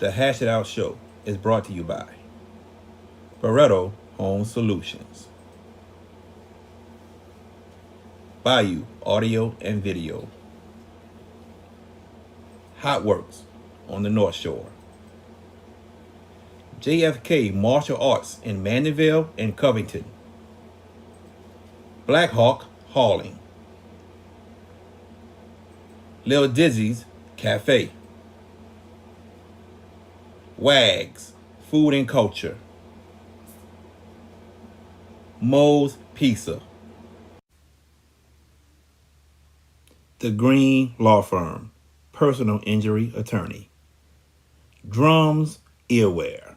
The Hash It Out Show is brought to you by Barreto Home Solutions, Bayou Audio and Video, Hot Works on the North Shore, JFK Martial Arts in Mandeville and Covington, Black Hawk Hauling, Lil Dizzy's Cafe, Wags Food and Culture, Moe's Pizza, The Green Law Firm, Personal Injury Attorney, Drums Earwear.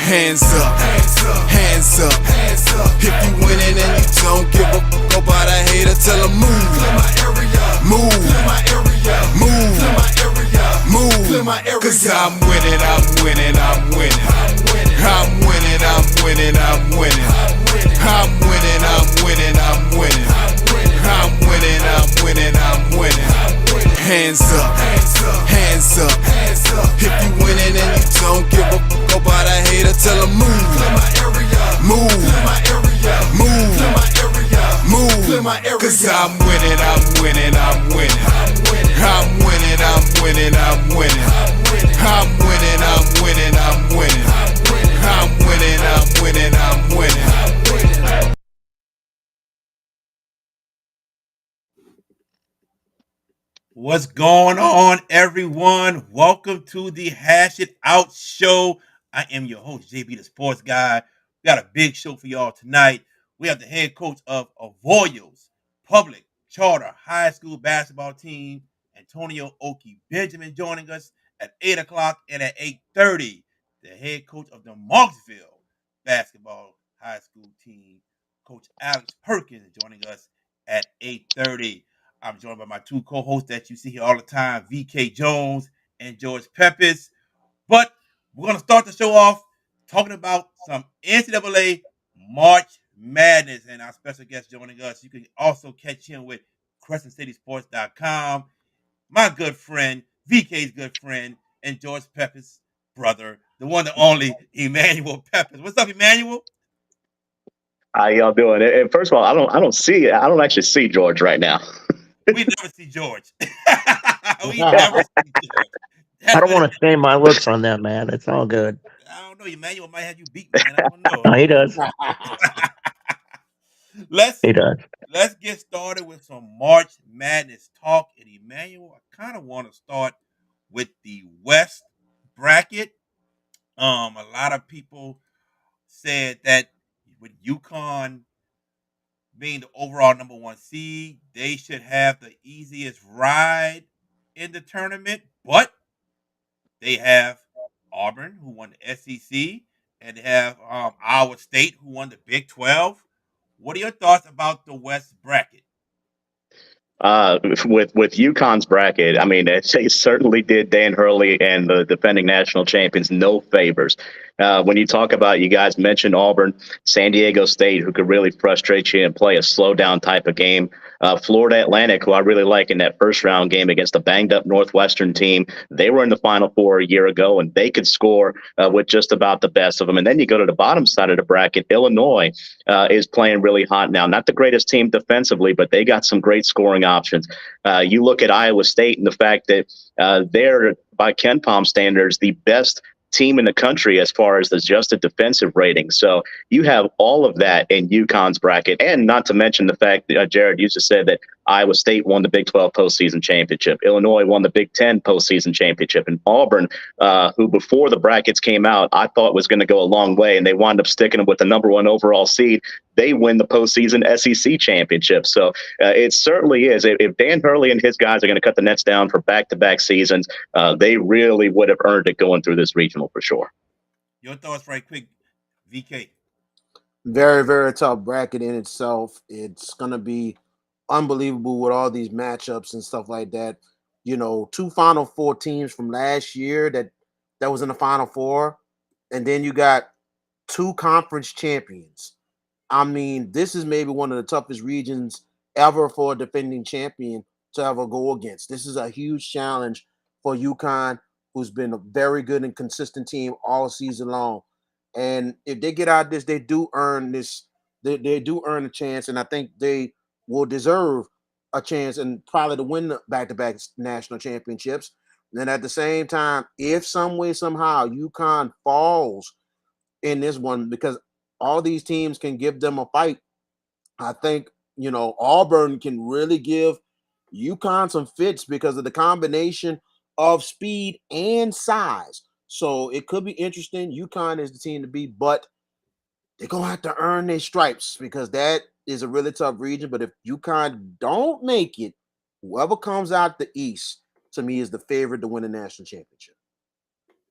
Hands up, hands up. If you winning and you don't give a fuck about a hater, tell them move, move, move, move. Cause I'm winning, I'm winning, I'm winning. I'm winning, I'm winning, I'm winning. I'm winning, I'm winning, I'm winning. I'm winning, I'm winning, I'm winning. Hands up, hands up. If you winning and you don't give a fuck about a hater, tell them move, move, move, move. Cause I'm winning, I'm winning, I'm winning. I'm winning, I'm winning, I'm winning. I'm winning, I'm winning, I'm winning. I'm winning, I'm winning, I'm winning. What's going on, everyone? Welcome to the Hash It Out Show. I am your host, JB the Sports Guy. We got a big show for y'all tonight. We have the head coach of Avoyos Public Charter High School basketball team, Antonio Oki Benjamin, joining us at 8 o'clock, and at 8:30, the head coach of the Marksville basketball high school team, Coach Alex Perkins, joining us at 8:30. I'm joined by my two co-hosts that you see here all the time, VK Jones and George Pepis. But we're going to start the show off talking about some NCAA March Madness. And our special guest joining us, you can also catch him with CrescentCitySports.com. My good friend, VK's good friend, and George Pepis' brother, the one and only Emmanuel Pepis. What's up, Emmanuel? How y'all doing? And first of all, I don't actually see George right now. We never see George. We never see George. I That's don't what want to stain my looks on that, man. It's all good. I don't know. Emmanuel might have you beat, man. I don't know. No, he does. let's He does. let's get started with some March Madness talk. And Emmanuel, I kind of want to start with the West bracket. A lot of people said that with UConn being the overall number one seed, they should have the easiest ride in the tournament. But they have Auburn, who won the SEC, and they have Iowa State, who won the Big 12. What are your thoughts about the West bracket? With UConn's bracket, I mean, they certainly did Dan Hurley and the defending national champions no favors. When you talk about, you guys mentioned Auburn, San Diego State, who could really frustrate you and play a slow down type of game. Florida Atlantic, who I really like in that first round game against a banged up Northwestern team. They were in the Final Four a year ago, and they could score with just about the best of them. And then you go to the bottom side of the bracket. Illinois is playing really hot now. Not the greatest team defensively, but they got some great scoring options. You look at Iowa State and the fact that they're, by Ken Palm standards, the best team in the country as far as the adjusted defensive rating. So you have all of that in UConn's bracket, and not to mention the fact that Jared, you just said that Iowa State won the Big 12 postseason championship. Illinois won the Big 10 postseason championship. And Auburn, who before the brackets came out, I thought was going to go a long way, and they wound up sticking them with the number one overall seed. They win the postseason SEC championship. So it certainly is. If Dan Hurley and his guys are going to cut the nets down for back-to-back seasons, they really would have earned it going through this regional for sure. Your thoughts right quick, VK. Very, very tough bracket in itself. It's going to be unbelievable with all these matchups and stuff like that. You know, two Final Four teams from last year that that was in the Final Four, and then you got two conference champions. I mean, this is maybe one of the toughest regions ever for a defending champion to ever go against. This is a huge challenge for UConn, who's been a very good and consistent team all season long. And if they get out of this, they do earn this. They do earn a chance, and I think they will deserve a chance and probably to win the back-to-back national championships. And then at the same time, if some way somehow UConn falls in this one, because all these teams can give them a fight, I think, Auburn can really give UConn some fits because of the combination of speed and size. So it could be interesting. UConn is the team to beat, but they're gonna have to earn their stripes because that is a really tough region. But if UConn don't make it, whoever comes out the East to me is the favorite to win the national championship.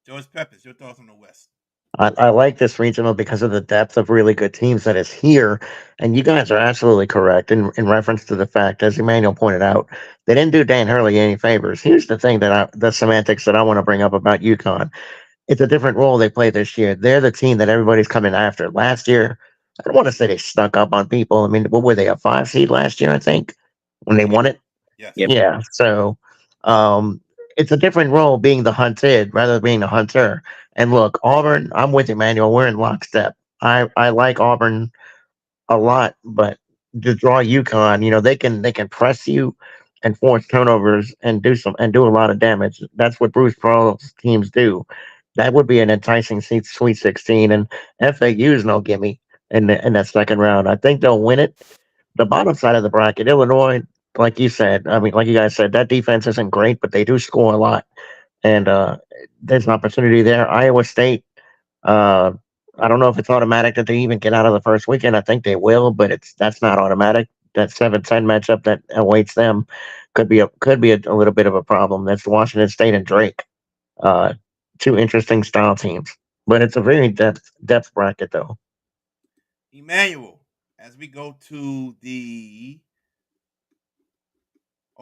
George Pepis, your thoughts on the West? I like this regional because of the depth of really good teams that is here. And you guys are absolutely correct in reference to the fact, as Emmanuel pointed out, they didn't do Dan Hurley any favors. Here's the thing the semantics that I want to bring up about UConn. It's a different role they play this year. They're the team that everybody's coming after. Last year, I don't want to say they snuck up on people. I mean, what were they, a 5 seed last year, I think, when they Yeah. won it? Yes. Yep. Yeah. So um, it's a different role being the hunted rather than being the hunter. And look, Auburn, I'm with Emmanuel. We're in lockstep. I like Auburn a lot, but to draw UConn, they can press you and force turnovers and do a lot of damage. That's what Bruce Pearl's teams do. That would be an enticing Sweet 16, and FAU's no gimme in that second round. I think they'll win it. The bottom side of the bracket, Illinois, like you said, I mean, like you guys said, that defense isn't great, but they do score a lot, and there's an opportunity there. Iowa State, uh, I don't know if it's automatic that they even get out of the first weekend. I think they will, but that's not automatic. That 7-10 matchup that awaits them could be a little bit of a problem. That's Washington State and Drake, uh, two interesting style teams, but it's a very depth bracket though. Emmanuel, as we go to the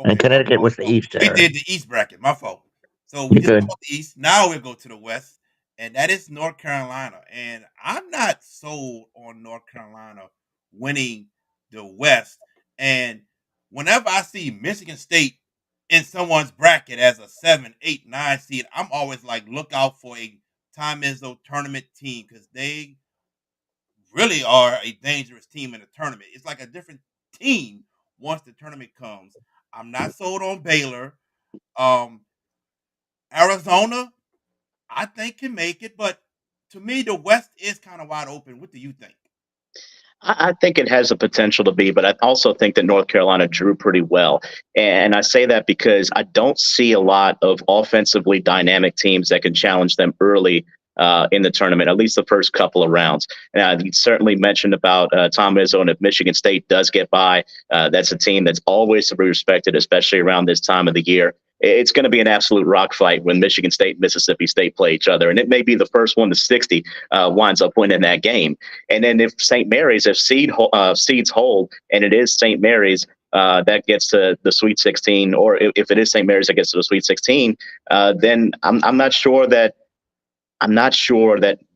And okay, Connecticut was the so East we there. did the East bracket. My fault. So we You just could. talked the East. Now we'll go to the West, and that is North Carolina. And I'm not sold on North Carolina winning the West. And whenever I see Michigan State in someone's bracket as a 7, 8, 9 seed, I'm always like, look out for a Time Izzo tournament team because they really are a dangerous team in a tournament. It's like a different team once the tournament comes. I'm not sold on Baylor. Um, Arizona, I think can make it, but to me, the West is kind of wide open. What do you think? I think it has the potential to be, but I also think that North Carolina drew pretty well. And I say that because I don't see a lot of offensively dynamic teams that can challenge them early in the tournament, at least the first couple of rounds. And you certainly mentioned about Tom Izzo, and if Michigan State does get by, that's a team that's always to be respected, especially around this time of the year. It's going to be an absolute rock fight when Michigan State and Mississippi State play each other. And it may be the first one to 60 winds up winning that game. And then if St. Mary's, if seeds hold, and it is St. Mary's that gets to the Sweet 16, or if it is St. Mary's that gets to the Sweet 16, then I'm not sure that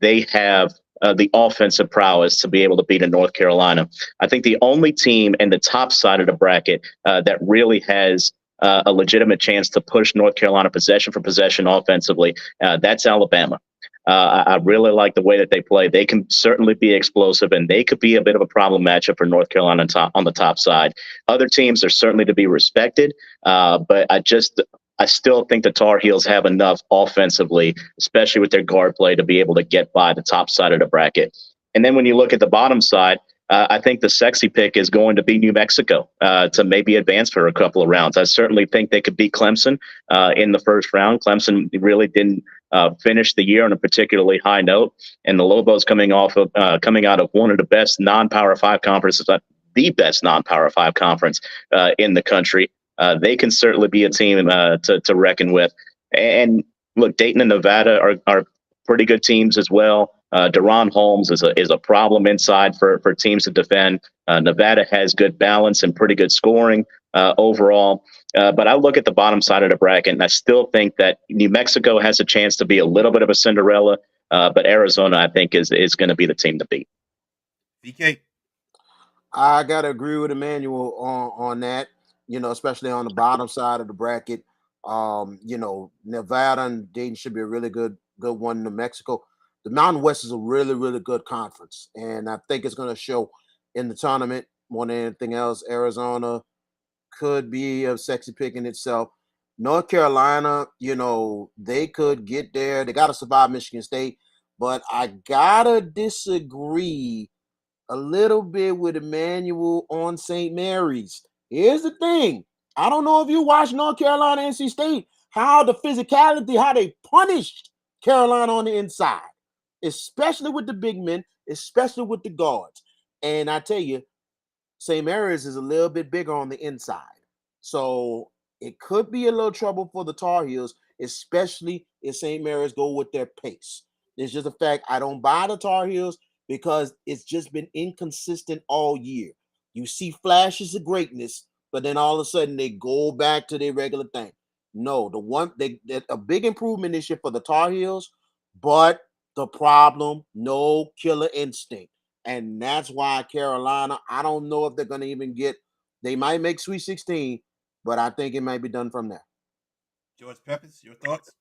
they have the offensive prowess to be able to beat a North Carolina. I think the only team in the top side of the bracket that really has a legitimate chance to push North Carolina possession for possession offensively, that's Alabama. I really like the way that they play. They can certainly be explosive, and they could be a bit of a problem matchup for North Carolina on the top side. Other teams are certainly to be respected, but I still think the Tar Heels have enough offensively, especially with their guard play, to be able to get by the top side of the bracket. And then when you look at the bottom side, I think the sexy pick is going to be New Mexico to maybe advance for a couple of rounds. I certainly think they could beat Clemson in the first round. Clemson really didn't finish the year on a particularly high note, and the Lobos coming out of one of the best non-Power Five conferences, the best non-Power Five conference in the country. They can certainly be a team to reckon with. And look, Dayton and Nevada are pretty good teams as well. Deron Holmes is a problem inside for teams to defend. Nevada has good balance and pretty good scoring. overall. But I look at the bottom side of the bracket, and I still think that New Mexico has a chance to be a little bit of a Cinderella. But Arizona, I think, is going to be the team to beat. VK. I gotta agree with Emmanuel on that. Especially on the bottom side of the bracket. Nevada and Dayton should be a really good one. New Mexico, the Mountain West is a really really good conference, and I think it's gonna show in the tournament more than anything else. Arizona could be a sexy pick in itself. North Carolina, they could get there. They got to survive Michigan State, but I gotta disagree a little bit with Emmanuel on St. Mary's. Here's the thing. I don't know if you watched North Carolina NC State, how the physicality, how they punished Carolina on the inside, especially with the big men, especially with the guards. And I tell you, St. Mary's is a little bit bigger on the inside. So it could be a little trouble for the Tar Heels, especially if St. Mary's go with their pace. It's just a fact I don't buy the Tar Heels because it's just been inconsistent all year. You see flashes of greatness, but then all of a sudden they go back to their regular thing. No, a big improvement this year for the Tar Heels, but the problem, no killer instinct. And that's why Carolina, I don't know if they're going to even they might make Sweet 16, but I think it might be done from there. George Pepis, your thoughts?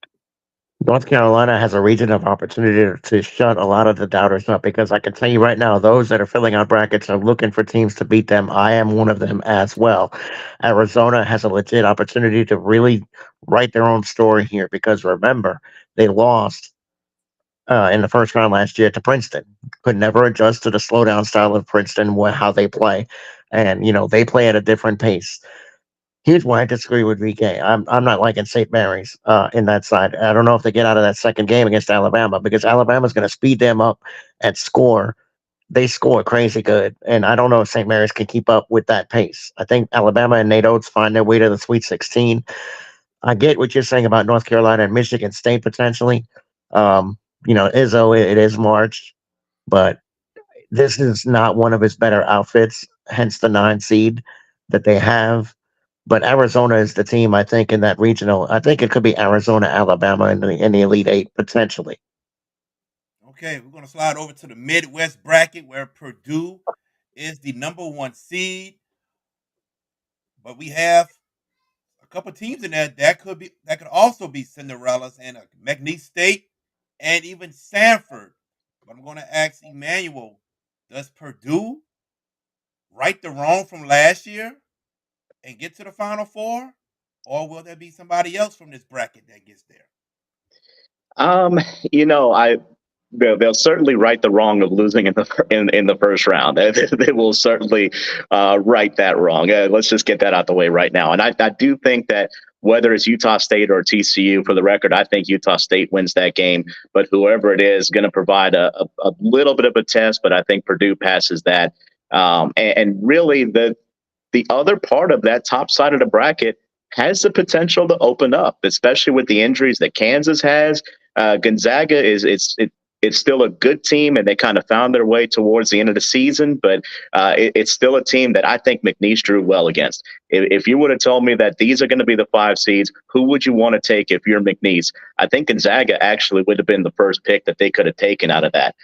North Carolina has a region of opportunity to shut a lot of the doubters up because I can tell you right now, those that are filling out brackets are looking for teams to beat them. I am one of them as well. Arizona has a legit opportunity to really write their own story here because remember, they lost in the first round last year to Princeton. Could never adjust to the slowdown style of Princeton, how they play. And, they play at a different pace. Here's why I disagree with VK. I'm not liking St. Mary's in that side. I don't know if they get out of that second game against Alabama because Alabama's going to speed them up and score. They score crazy good, and I don't know if St. Mary's can keep up with that pace. I think Alabama and Nate Oates find their way to the Sweet 16. I get what you're saying about North Carolina and Michigan State potentially. Izzo, it is March, but this is not one of his better outfits, hence the 9 seed that they have. But Arizona is the team, I think, in that regional. I think it could be Arizona, Alabama in the Elite Eight, potentially. Okay, we're going to slide over to the Midwest bracket where Purdue is the number 1 seed. But we have a couple teams in there that could also be Cinderellas and McNeese State and even Sanford. But I'm going to ask Emmanuel, does Purdue right the wrong from last year and get to the Final Four? Or will there be somebody else from this bracket that gets there? Um, I they'll certainly right the wrong of losing in the first round. They will certainly right that wrong. Let's just get that out the way right now. And I do think that whether it's Utah State or TCU, for the record, I think Utah State wins that game. But whoever it is going to provide a little bit of a test. But I think Purdue passes that. And really, the other part of that top side of the bracket has the potential to open up, especially with the injuries that Kansas has. Gonzaga it's still a good team, and they kind of found their way towards the end of the season. But it's still a team that I think McNeese drew well against. If you would have told me that these are going to be the 5 seeds, who would you want to take if you're McNeese? I think Gonzaga actually would have been the first pick that they could have taken out of that.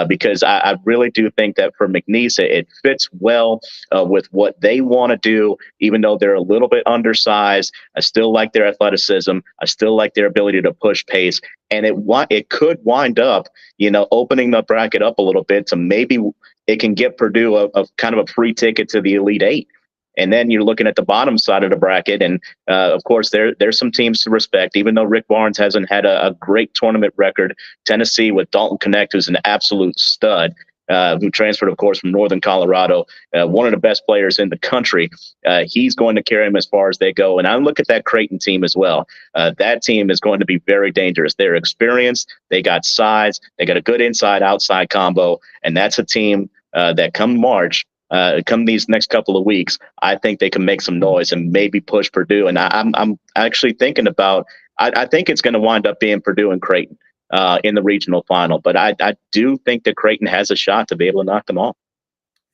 Because I really do think that for McNeese, it fits well with what they want to do, even though they're a little bit undersized. I still like their athleticism. I still like their ability to push pace. And it could wind up, opening the bracket up a little bit to maybe it can get Purdue a kind of a free ticket to the Elite Eight. And then you're looking at the bottom side of the bracket, and of course there's some teams to respect. Even though Rick Barnes hasn't had a great tournament record, Tennessee with Dalton Knecht, who's an absolute stud, who transferred, of course, from Northern Colorado, one of the best players in the country. He's going to carry them as far as they go. And I look at that Creighton team as well. That team is going to be very dangerous. They're experienced. They got size. They got a good inside-outside combo. And that's a team that come March, come these next couple of weeks, I think they can make some noise and maybe push Purdue. And I'm actually thinking about, I think it's going to wind up being Purdue and Creighton in the regional final. But I do think that Creighton has a shot to be able to knock them off.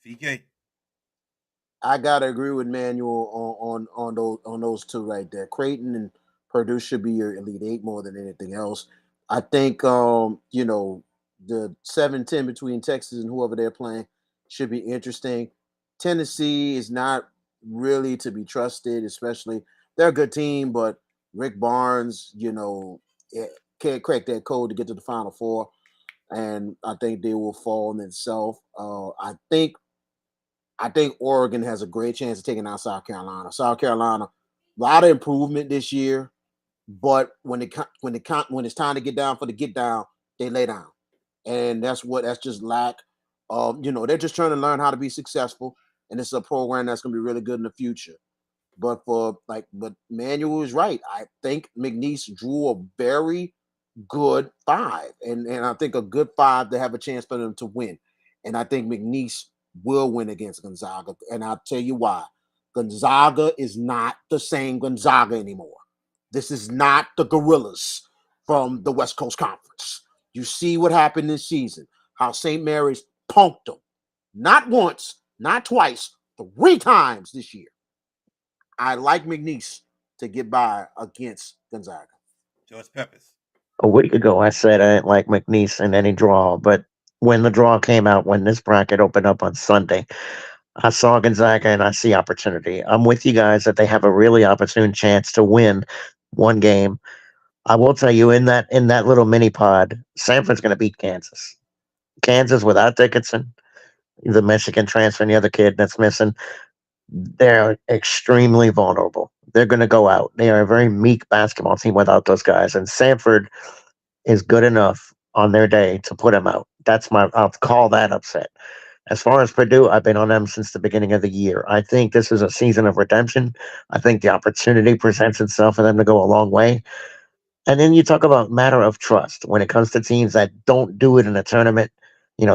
VK. I gotta agree with Manuel on those two right there. Creighton and Purdue should be your Elite Eight more than anything else. I think the 7-10 between Texas and whoever they're playing should be interesting. Tennessee is not really to be trusted, especially they're a good team, but Rick Barnes, can't crack that code to get to the Final Four, and I think they will fall in itself. I think Oregon has a great chance of taking out South Carolina. South Carolina, a lot of improvement this year, but when it's time to get down for the get down, they lay down, and that's just lack. They're just trying to learn how to be successful, and it's a program that's going to be really good in the future. But Manuel is right. I think McNeese drew a very good five, and I think a good five to have a chance for them to win. And I think McNeese will win against Gonzaga, and I'll tell you why. Gonzaga is not the same Gonzaga anymore. This is not the Gorillas from the West Coast Conference. You see what happened this season, how St. Mary's punked them. Not once, not twice, 3 times this year. I like McNeese to get by against Gonzaga. George Pepis. A week ago, I said I didn't like McNeese in any draw, but when the draw came out, when this bracket opened up on Sunday, I saw Gonzaga and I see opportunity. I'm with you guys that they have a really opportune chance to win one game. I will tell you in that little mini pod, Sanford's going to beat Kansas. Kansas without Dickinson, the Michigan transfer, and the other kid that's missing, they're extremely vulnerable. They're going to go out. They are a very meek basketball team without those guys, and Sanford is good enough on their day to put them out. I'll call that upset. As far as Purdue, I've been on them since the beginning of the year. I think this is a season of redemption. I think the opportunity presents itself for them to go a long way. And then you talk about matter of trust when it comes to teams that don't do it in a tournament.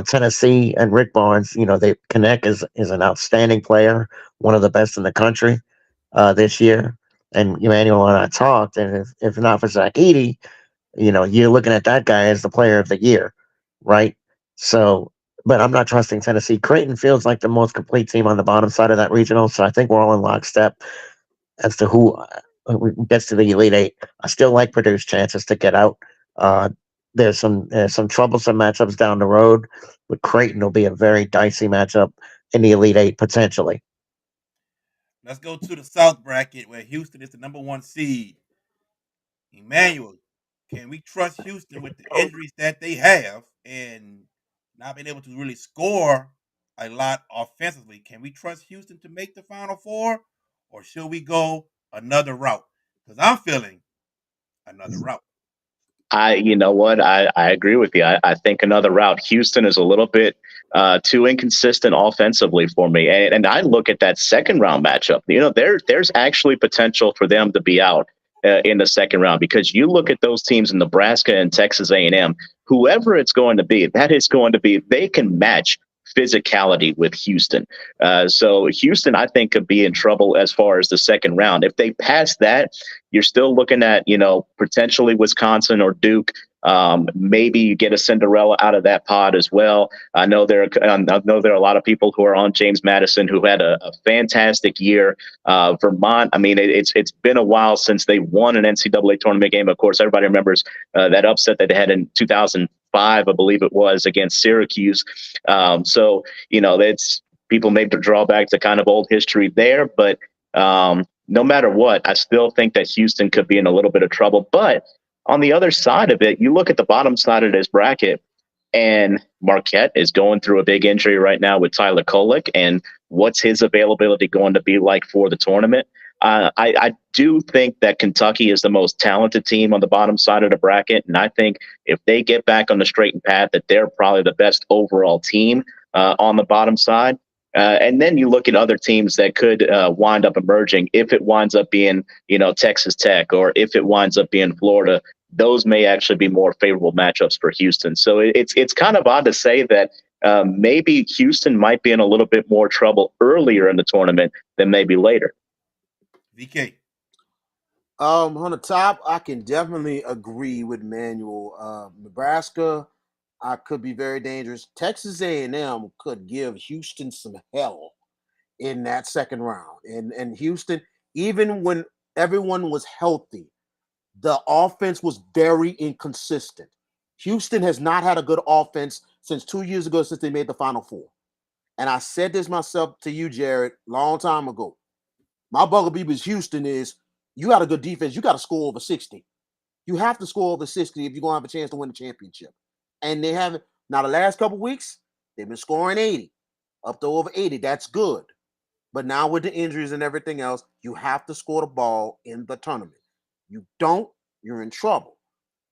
Tennessee and Rick Barnes, they Connect is an outstanding player, one of the best in the country this year. And Emmanuel and I talked, and if not for Zach Edey, you're looking at that guy as the player of the year, right? So, but I'm not trusting Tennessee. Creighton feels like the most complete team on the bottom side of that regional, so I think we're all in lockstep as to who gets to the Elite Eight. I still like Purdue's chances to get out. Uh, there's some troublesome matchups down the road, but Creighton will be a very dicey matchup in the Elite Eight potentially. Let's go to the South bracket where Houston is the number one seed. Emmanuel, can we trust Houston with the injuries that they have and not being able to really score a lot offensively? Can we trust Houston to make the Final Four, or should we go another route? Because I'm feeling another route. You know what? I agree with you. I think another route. Houston is a little bit too inconsistent offensively for me, and I look at that second round matchup. There's actually potential for them to be out in the second round because you look at those teams in Nebraska and Texas A&M. Whoever it's going to be, that is going to be. They can match physicality with Houston. So Houston, I think, could be in trouble as far as the second round. If they pass that, you're still looking at, potentially Wisconsin or Duke. Maybe you get a Cinderella out of that pod as well. I know there are a lot of people who are on James Madison who had a fantastic year. Vermont, I mean, it's been a while since they won an NCAA tournament game. Of course, everybody remembers that upset that they had in 2005, I believe it was, against Syracuse. That's people may draw back to kind of old history there, but no matter what, I still think that Houston could be in a little bit of trouble. But on the other side of it, you look at the bottom side of this bracket, and Marquette is going through a big injury right now with Tyler Kolek. And what's his availability going to be like for the tournament? I do think that Kentucky is the most talented team on the bottom side of the bracket. And I think if they get back on the straight and path, that they're probably the best overall team on the bottom side. And then you look at other teams that could wind up emerging if it winds up being, Texas Tech, or if it winds up being Florida. Those may actually be more favorable matchups for Houston. So it's kind of odd to say that maybe Houston might be in a little bit more trouble earlier in the tournament than maybe later. VK. On the top, I can definitely agree with Manuel. Nebraska, I could be very dangerous. Texas A&M could give Houston some hell, in that second round. And Houston, even when everyone was healthy, the offense was very inconsistent. Houston has not had a good offense since 2 years ago, since they made the Final Four. And I said this myself to you, Jared, long time ago. My bugaboo with Houston is you got a good defense. You got to score over 60. You have to score over 60 if you're going to have a chance to win the championship. And they haven't. Now, the last couple weeks, they've been scoring 80, up to over 80. That's good. But now with the injuries and everything else, you have to score the ball in the tournament. You don't, you're in trouble.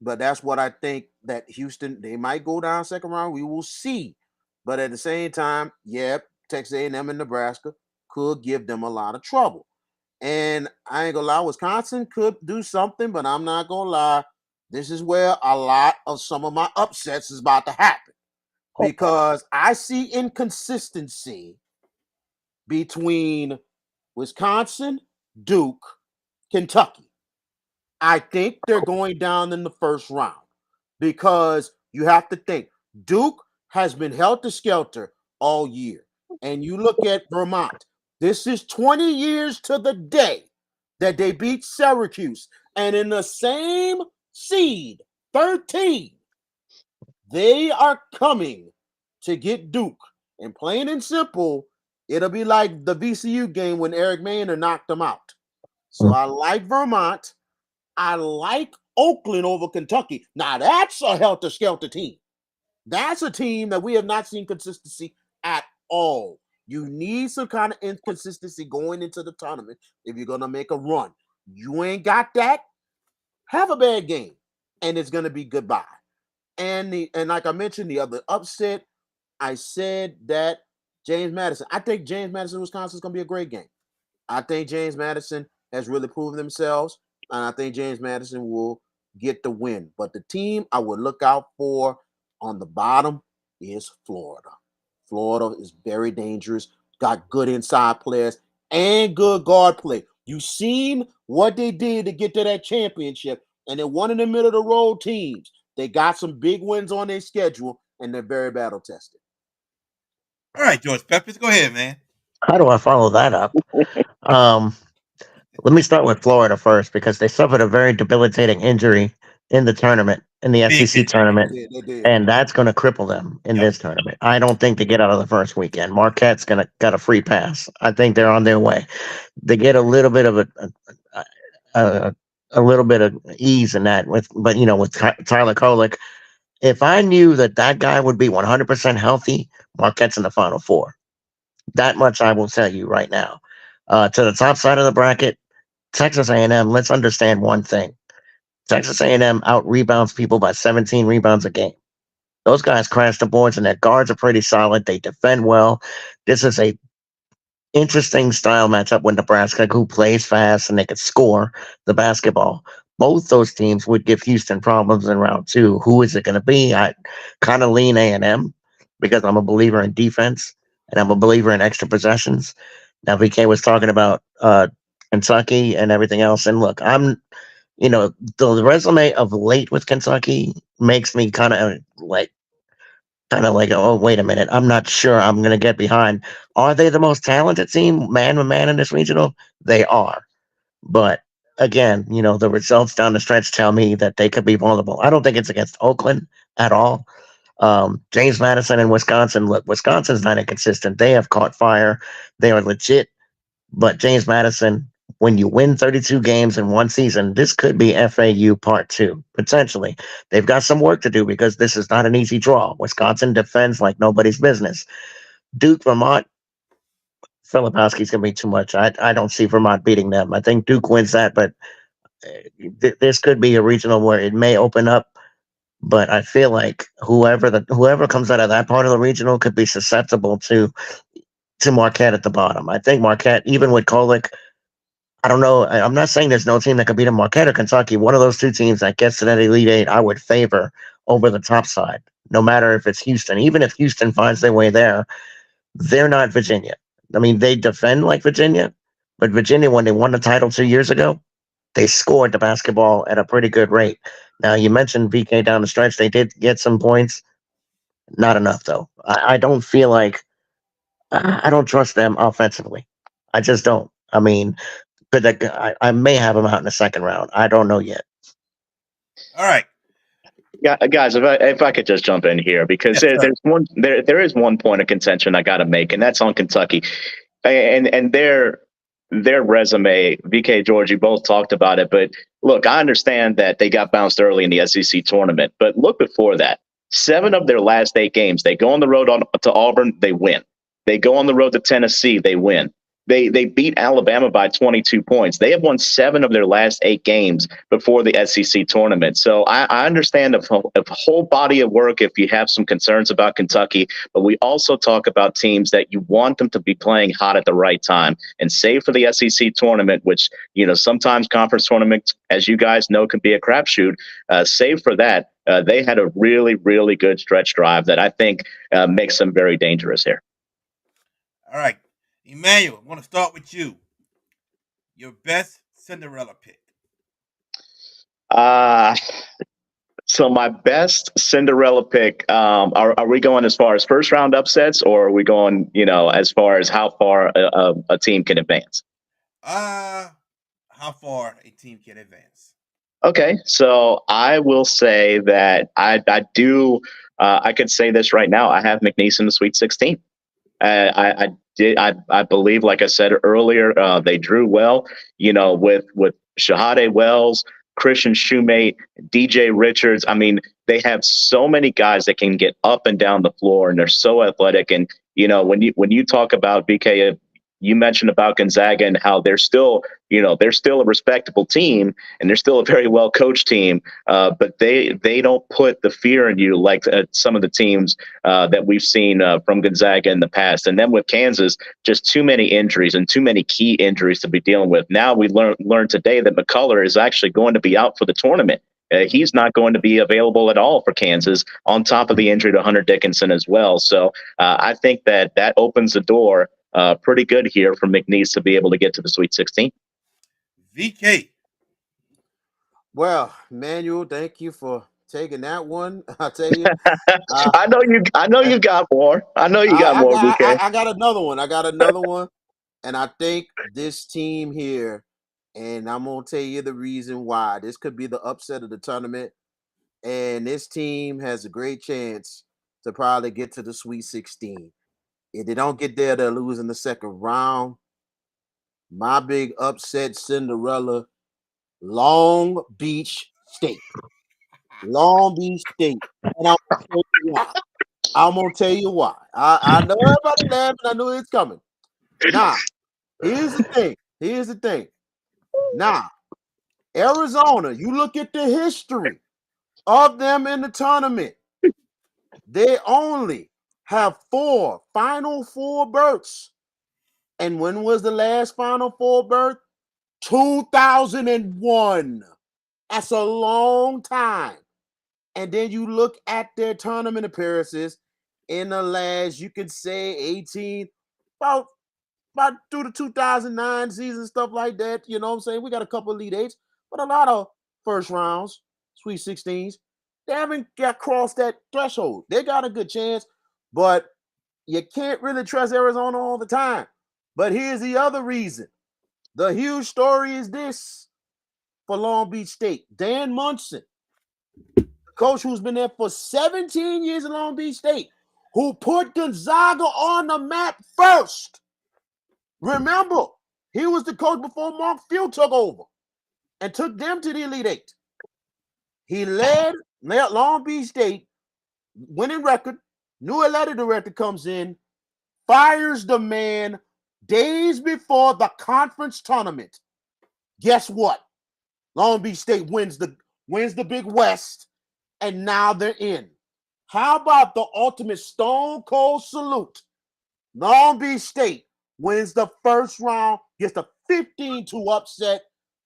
But that's what I think that Houston, they might go down second round. We will see. But at the same time, yeah, Texas A&M and Nebraska could give them a lot of trouble. And I ain't gonna lie, Wisconsin could do something, but I'm not gonna lie. This is where a lot of some of my upsets is about to happen because I see inconsistency between Wisconsin, Duke, Kentucky. I think they're going down in the first round because you have to think Duke has been helter skelter all year. And you look at Vermont, this is 20 years to the day that they beat Syracuse. And in the same seed, 13, they are coming to get Duke. And plain and simple, it'll be like the VCU game when Eric Maynor knocked them out. So I like Vermont. I like Oakland over Kentucky. Now that's a helter skelter team. That's a team that we have not seen consistency at all. You need some kind of inconsistency going into the tournament if you're gonna make a run. You ain't got that. Have a bad game, and it's gonna be goodbye. And like I mentioned, the other upset, I said that James Madison. I think James Madison, Wisconsin is gonna be a great game. I think James Madison has really proven themselves, and I think James Madison will get the win. But the team I would look out for on the bottom is Florida. Florida is very dangerous, got good inside players and good guard play. You've seen what they did to get to that championship, and they're one in the middle of the road teams. They got some big wins on their schedule, and they're very battle tested. All right, George Peppers, go ahead, man. How do I follow that up? Um, Let me start with Florida first because they suffered a very debilitating injury in the tournament, in the Big SEC injury. tournament, They did. and that's going to cripple them in Yep. this tournament. I don't think they get out of the first weekend. Marquette's going to got a free pass. I think they're on their way. They get a little bit of a, a little bit of ease in that with, but with Tyler Kolek, if I knew that that guy would be 100% healthy, Marquette's in the Final Four. That much I will tell you right now. To the top side of the bracket, Texas A&M. Let's understand one thing: Texas A&M out rebounds people by 17 rebounds a game. Those guys crash the boards, and their guards are pretty solid. They defend well. This is a interesting style matchup with Nebraska, who plays fast and they can score the basketball. Both those teams would give Houston problems in round two. Who is it going to be? I kind of lean A&M because I'm a believer in defense and I'm a believer in extra possessions. Now, VK was talking about Kentucky and everything else, and look, the resume of late with Kentucky makes me kind of like, oh, wait a minute, I'm not sure I'm going to get behind. Are they the most talented team, man to man, in this regional? They are. But again, the results down the stretch tell me that they could be vulnerable. I don't think it's against Oakland at all. James Madison and Wisconsin, look, Wisconsin's not inconsistent. They have caught fire. They are legit. But James Madison, when you win 32 games in one season, this could be FAU part two, potentially. They've got some work to do because this is not an easy draw. Wisconsin defends like nobody's business. Duke, Vermont, Filipowski's going to be too much. I don't see Vermont beating them. I think Duke wins that, but this could be a regional where it may open up. But I feel like whoever comes out of that part of the regional could be susceptible to Marquette at the bottom. I think Marquette, even with Kolek, I don't know. I'm not saying there's no team that could beat them, Marquette or Kentucky. One of those two teams that gets to that Elite Eight, I would favor over the top side, no matter if it's Houston. Even if Houston finds their way there, they're not Virginia. I mean, they defend like Virginia, but Virginia, when they won the title 2 years ago, they scored the basketball at a pretty good rate. Now, you mentioned VK down the stretch. They did get some points. Not enough, though. I don't feel like I don't trust them offensively. I just don't. I mean, but I may have them out in the second round. I don't know yet. All right. Yeah, guys, if I could just jump in here because Yes, sir. there is one point of contention I got to make, and that's on Kentucky, and their resume. VK George, you both talked about it, but look, I understand that they got bounced early in the SEC tournament, but look before that, 7 of their last 8 games, they go on the road to Auburn, they win. They go on the road to Tennessee, they win. They beat Alabama by 22 points. They have won 7 of their last 8 games before the SEC tournament. So I understand a whole body of work if you have some concerns about Kentucky, but we also talk about teams that you want them to be playing hot at the right time. And save for the SEC tournament, which sometimes conference tournaments, as you guys know, can be a crapshoot. Save for that, they had a really, really good stretch drive that I think makes them very dangerous here. All right. Emmanuel, I want to start with you. Your best Cinderella pick. Uh, so my best Cinderella pick, are we going as far as first round upsets, or are we going, as far as how far a team can advance? How far a team can advance? Okay, so I will say that I do. I could say this right now. I have McNeese in the Sweet 16. I believe, like I said earlier, they drew well. With Shahade Wells, Christian Shoemate, DJ Richards. I mean, they have so many guys that can get up and down the floor, and they're so athletic. And when you talk about BK, you mentioned about Gonzaga and how they're still a respectable team, and they're still a very well coached team. But they don't put the fear in you like some of the teams that we've seen from Gonzaga in the past. And then with Kansas, just too many injuries and too many key injuries to be dealing with. Now we learned today that McCullough is actually going to be out for the tournament. He's not going to be available at all for Kansas, on top of the injury to Hunter Dickinson as well. So I think that opens the door pretty good here for McNeese to be able to get to the Sweet 16. VK. Well, Manuel, thank you for taking that one. I tell you, uh, I know you. I know you got more. I know you got I more, got BK. I got another one. I got another one, and I think this team here, and I'm gonna tell you the reason why. This could be the upset of the tournament, and this team has a great chance to probably get to the Sweet 16. If they don't get there, they'll lose in the second round. My big upset Cinderella, Long Beach State. Long Beach State. And I'm gonna tell you why. I'm gonna tell you why. I know everybody laughing. I knew it's coming. Now, here's the thing. Here's the thing. Now, Arizona, you look at the history of them in the tournament. They only have 4 Final Four berths. And when was the last Final Four berth? 2001. That's a long time. And then you look at their tournament appearances in the last, you could say 18, about through the 2009 season, stuff like that. You know what I'm saying? We got a couple Elite Eights, but a lot of first rounds, Sweet 16s. They haven't got crossed that threshold. They got a good chance, but you can't really trust Arizona all the time. But here's the other reason. The huge story is this for Long Beach State. Dan Munson, coach who's been there for 17 years in Long Beach State, who put Gonzaga on the map first. Remember, he was the coach before Mark Field took over and took them to the Elite Eight. He led Long Beach State, winning record. New athletic director comes in, fires the man days before the conference tournament. Guess what? Long Beach State wins the Big West, and now they're in. How about the ultimate stone cold salute? Long Beach State wins the first round, gets the 15-2 upset,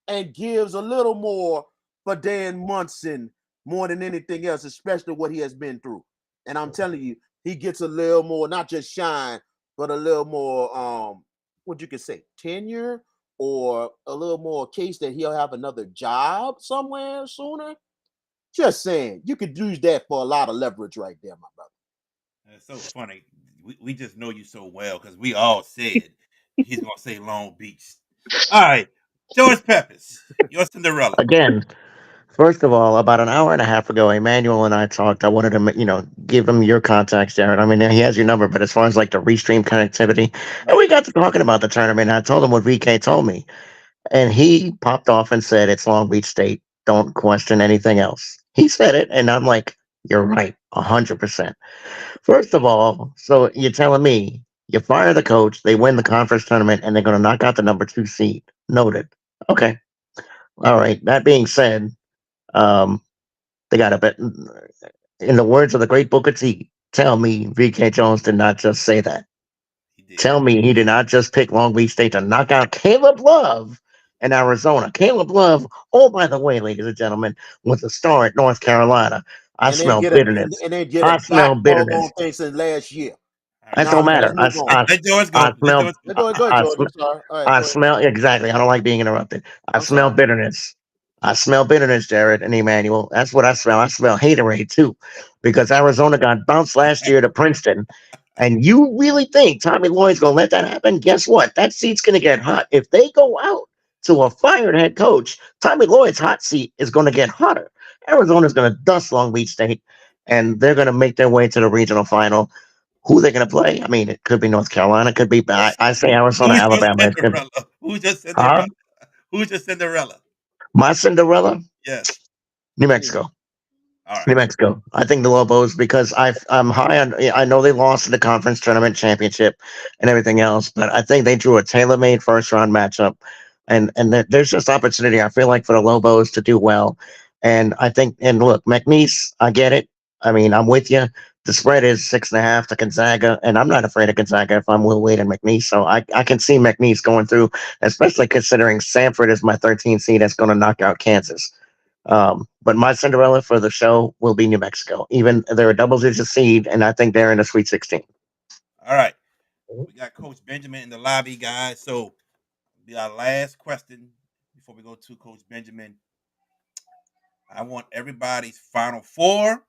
and gives a little more for Dan Munson more than anything else, especially what he has been through. And I'm telling you, he gets a little more, not just shine, but a little more, what you could say, tenure, or a little more case that he'll have another job somewhere sooner. Just saying, you could use that for a lot of leverage right there, my brother. It's so funny we just know you so well because we all said he's gonna say Long Beach. All right, George Pepis, your Cinderella. Again, first of all, about an hour and a half ago, Emmanuel and I talked. I wanted to, give him your contacts, Jared. I mean, he has your number, but as far as like the restream connectivity, and Right. we got to talking about the tournament. I told him what VK told me, and he popped off and said, "It's Long Beach State. Don't question anything else." He said it, and I'm like, "You're right, 100%." First of all, so you're telling me you fire the coach, they win the conference tournament, and they're going to knock out the number 2 seed. Noted. Okay. All right. That being said, um, they got a bit. In the words of the great Booker T, tell me VK Jones did not just say that. He did. Tell me he did not just pick Long Beach State to knock out Caleb Love in Arizona. Caleb Love, oh, by the way, ladies and gentlemen, was a star at North Carolina. I And then smell get a bitterness. and then get a I smell doggone bitterness. thing since last year. All That right. Now don't matter. let's move on. Let George I go. Let smell George go. Go ahead, George. I'm sorry. All right, I go ahead. smell exactly. I don't like being interrupted. I I'm smell sorry. bitterness. I smell bitterness, Jared and Emmanuel. That's what I smell. I smell haterade too, because Arizona got bounced last year to Princeton. And you really think Tommy Lloyd's going to let that happen? Guess what? That seat's going to get hot. If they go out to a fired head coach, Tommy Lloyd's hot seat is going to get hotter. Arizona's going to dust Long Beach State, and they're going to make their way to the regional final. Who they're going to play? I mean, it could be North Carolina, could be. I say Arizona, Who's your Alabama. It could. Cinderella? Who's your Huh? Cinderella? Who's your Cinderella? My Cinderella, Yes. New Hmm. Mexico. All right. New Mexico. I think the Lobos because I'm high on. I know they lost in the conference tournament championship and everything else, but I think they drew a tailor-made first-round matchup, and there's just opportunity. I feel like for the Lobos to do well, and I think and look, McNeese, I get it. I mean, I'm with you. The spread is 6.5 to Gonzaga, and I'm not afraid of Gonzaga if I'm Will Wade and McNeese. So I can see McNeese going through, especially considering Sanford is my 13th seed that's going to knock out Kansas. But my Cinderella for the show will be New Mexico. Even they're a double-digit seed, and I think they're in the Sweet 16. All right. We got Coach Benjamin in the lobby, guys. So be our last question before we go to Coach Benjamin. I want everybody's final four,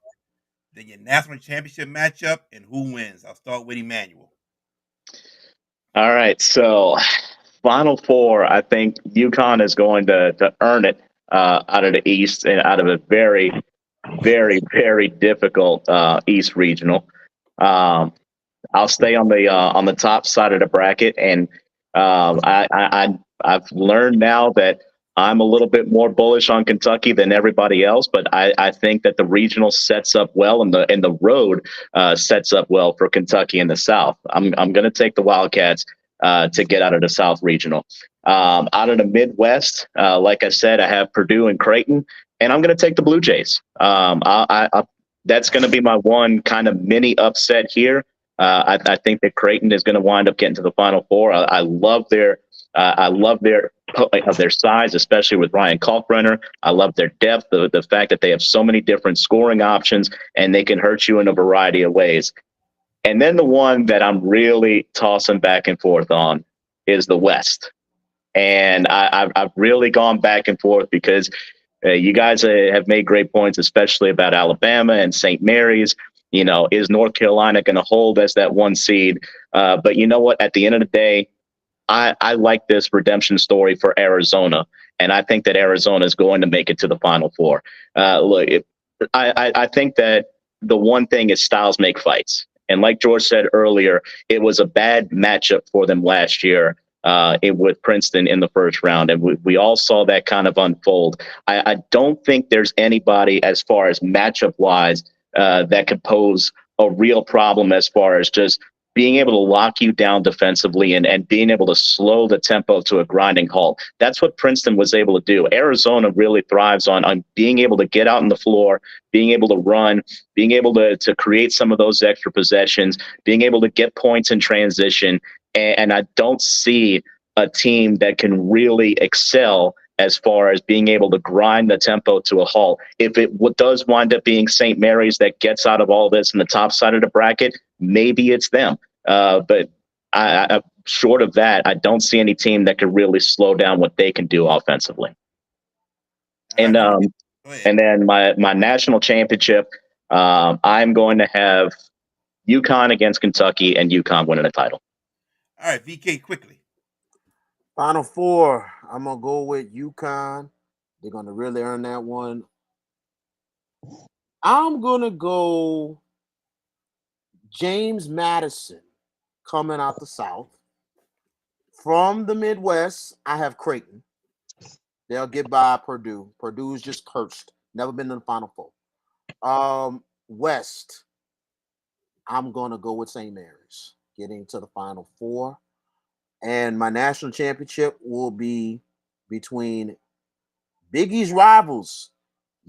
then your national championship matchup, and who wins. I'll start with Emmanuel. All right, so Final Four, I think UConn is going to earn it out of the East and out of a very, very, very difficult East regional. Um, I'll stay on the top side of the bracket, and I've learned now that I'm a little bit more bullish on Kentucky than everybody else, but I think that the regional sets up well, and the road sets up well for Kentucky in the South. I'm going to take the Wildcats to get out of the South regional. Out of the Midwest, like I said, I have Purdue and Creighton, and I'm going to take the Blue Jays. That's going to be my one kind of mini upset here. I think that Creighton is going to wind up getting to the Final Four. I love their size, especially with Ryan Kalkbrenner. I love their depth, the fact that they have so many different scoring options and they can hurt you in a variety of ways. And then the one that I'm really tossing back and forth on is the West. And I've really gone back and forth because you guys have made great points, especially about Alabama and St. Mary's. You know, is North Carolina going to hold as that one seed? But you know what? At the end of the day, I like this redemption story for Arizona, and I think that Arizona is going to make it to the Final Four. I think that the one thing is styles make fights, and like George said earlier, it was a bad matchup for them last year. With Princeton in the first round, and we all saw that kind of unfold. I don't think there's anybody as far as matchup wise that could pose a real problem as far as just being able to lock you down defensively and being able to slow the tempo to a grinding halt. That's what Princeton was able to do. Arizona really thrives on being able to get out on the floor, being able to run, being able to create some of those extra possessions, being able to get points in transition. And I don't see a team that can really excel as far as being able to grind the tempo to a halt. If it does wind up being St. Mary's that gets out of all this in the top side of the bracket, maybe it's them. But short of that, I don't see any team that can really slow down what they can do offensively. All right, And go um, ahead. and then my national championship, I'm going to have UConn against Kentucky, and UConn winning a title. All right, VK, quickly. Final four. I'm gonna go with UConn. They're gonna really earn that one. I'm gonna go James Madison coming out the South. From the Midwest, I have Creighton. They'll get by Purdue. Purdue's just cursed. Never been in the Final Four. West, I'm gonna go with St. Mary's getting to the Final Four. And my national championship will be between Big East rivals,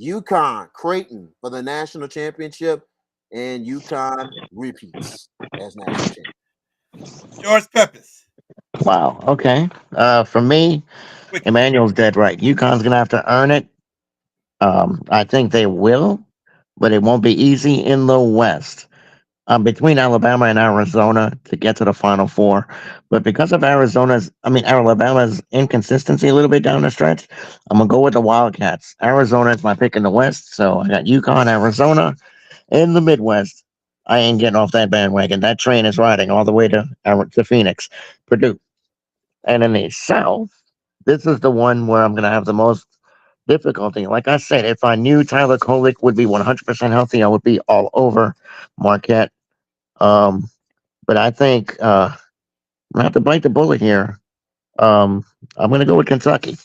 UConn, Creighton for the national championship, and UConn repeats as national champion. George Pepis, Wow. Okay. For me, quickly. Emmanuel's dead right. UConn's gonna have to earn it. I think they will, but it won't be easy in the West. Between Alabama and Arizona to get to the Final Four. But because of Alabama's inconsistency a little bit down the stretch, I'm gonna go with the Wildcats. Arizona is my pick in the West, so I got UConn, Arizona in the Midwest. I ain't getting off that bandwagon. That train is riding all the way to Phoenix, Purdue, and in the South. This is the one where I'm gonna have the most difficulty. Like I said, if I knew Tyler Kolek would be 100% healthy, I would be all over Marquette. Um, but I think I'm gonna have to bite the bullet here. Um, I'm gonna go with Kentucky,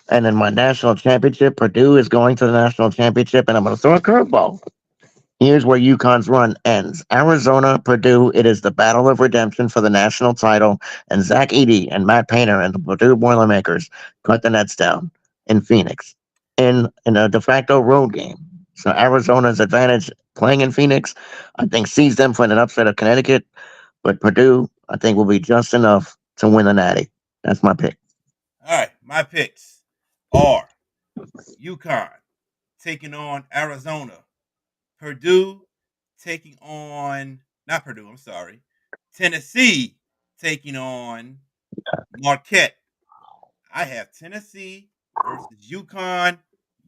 and then my national championship. Purdue is going to the national championship, and I'm gonna throw a curveball. Here's where UConn's run ends. Arizona, Purdue. It is the battle of redemption for the national title, and Zach Edey and Matt Painter and the Purdue Boilermakers cut the Nets down in Phoenix in a de facto road game. So Arizona's advantage playing in Phoenix, I think, sees them for an upset of Connecticut. But Purdue, I think, will be just enough to win the Natty. That's my pick. All right, my picks are UConn taking on Arizona, Purdue taking on, not Purdue, I'm sorry, Tennessee taking on Marquette. I have Tennessee versus UConn.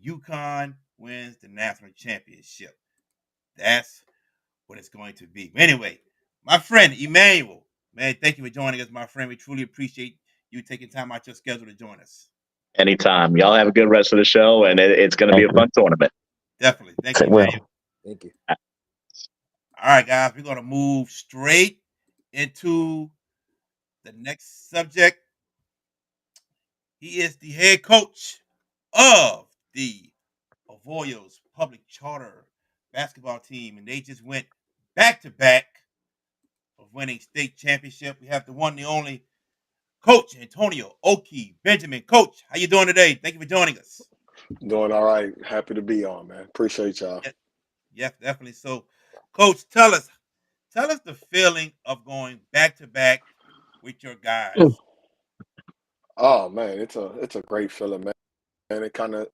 UConn wins the national championship. That's what it's going to be. But anyway, my friend Emmanuel, man, thank you for joining us, my friend. We truly appreciate you taking time out your schedule to join us. Anytime. Y'all have a good rest of the show, and it's going to be Thank a you. fun tournament. Definitely. Thank you, Say Emmanuel. well. Thank you. All right, guys, we're going to move straight into the next subject. He is the head coach of the Avoyos Public Charter basketball team, and they just went back to back of winning state championship. We have the one, the only Coach Antonio Oki Benjamin. Coach, how you doing today? Thank you for joining us. Doing all right. Happy to be on, man. Appreciate y'all. Yeah, yes, definitely. So, Coach, tell us the feeling of going back to back with your guys. Oh man, it's a great feeling, man. And it kind of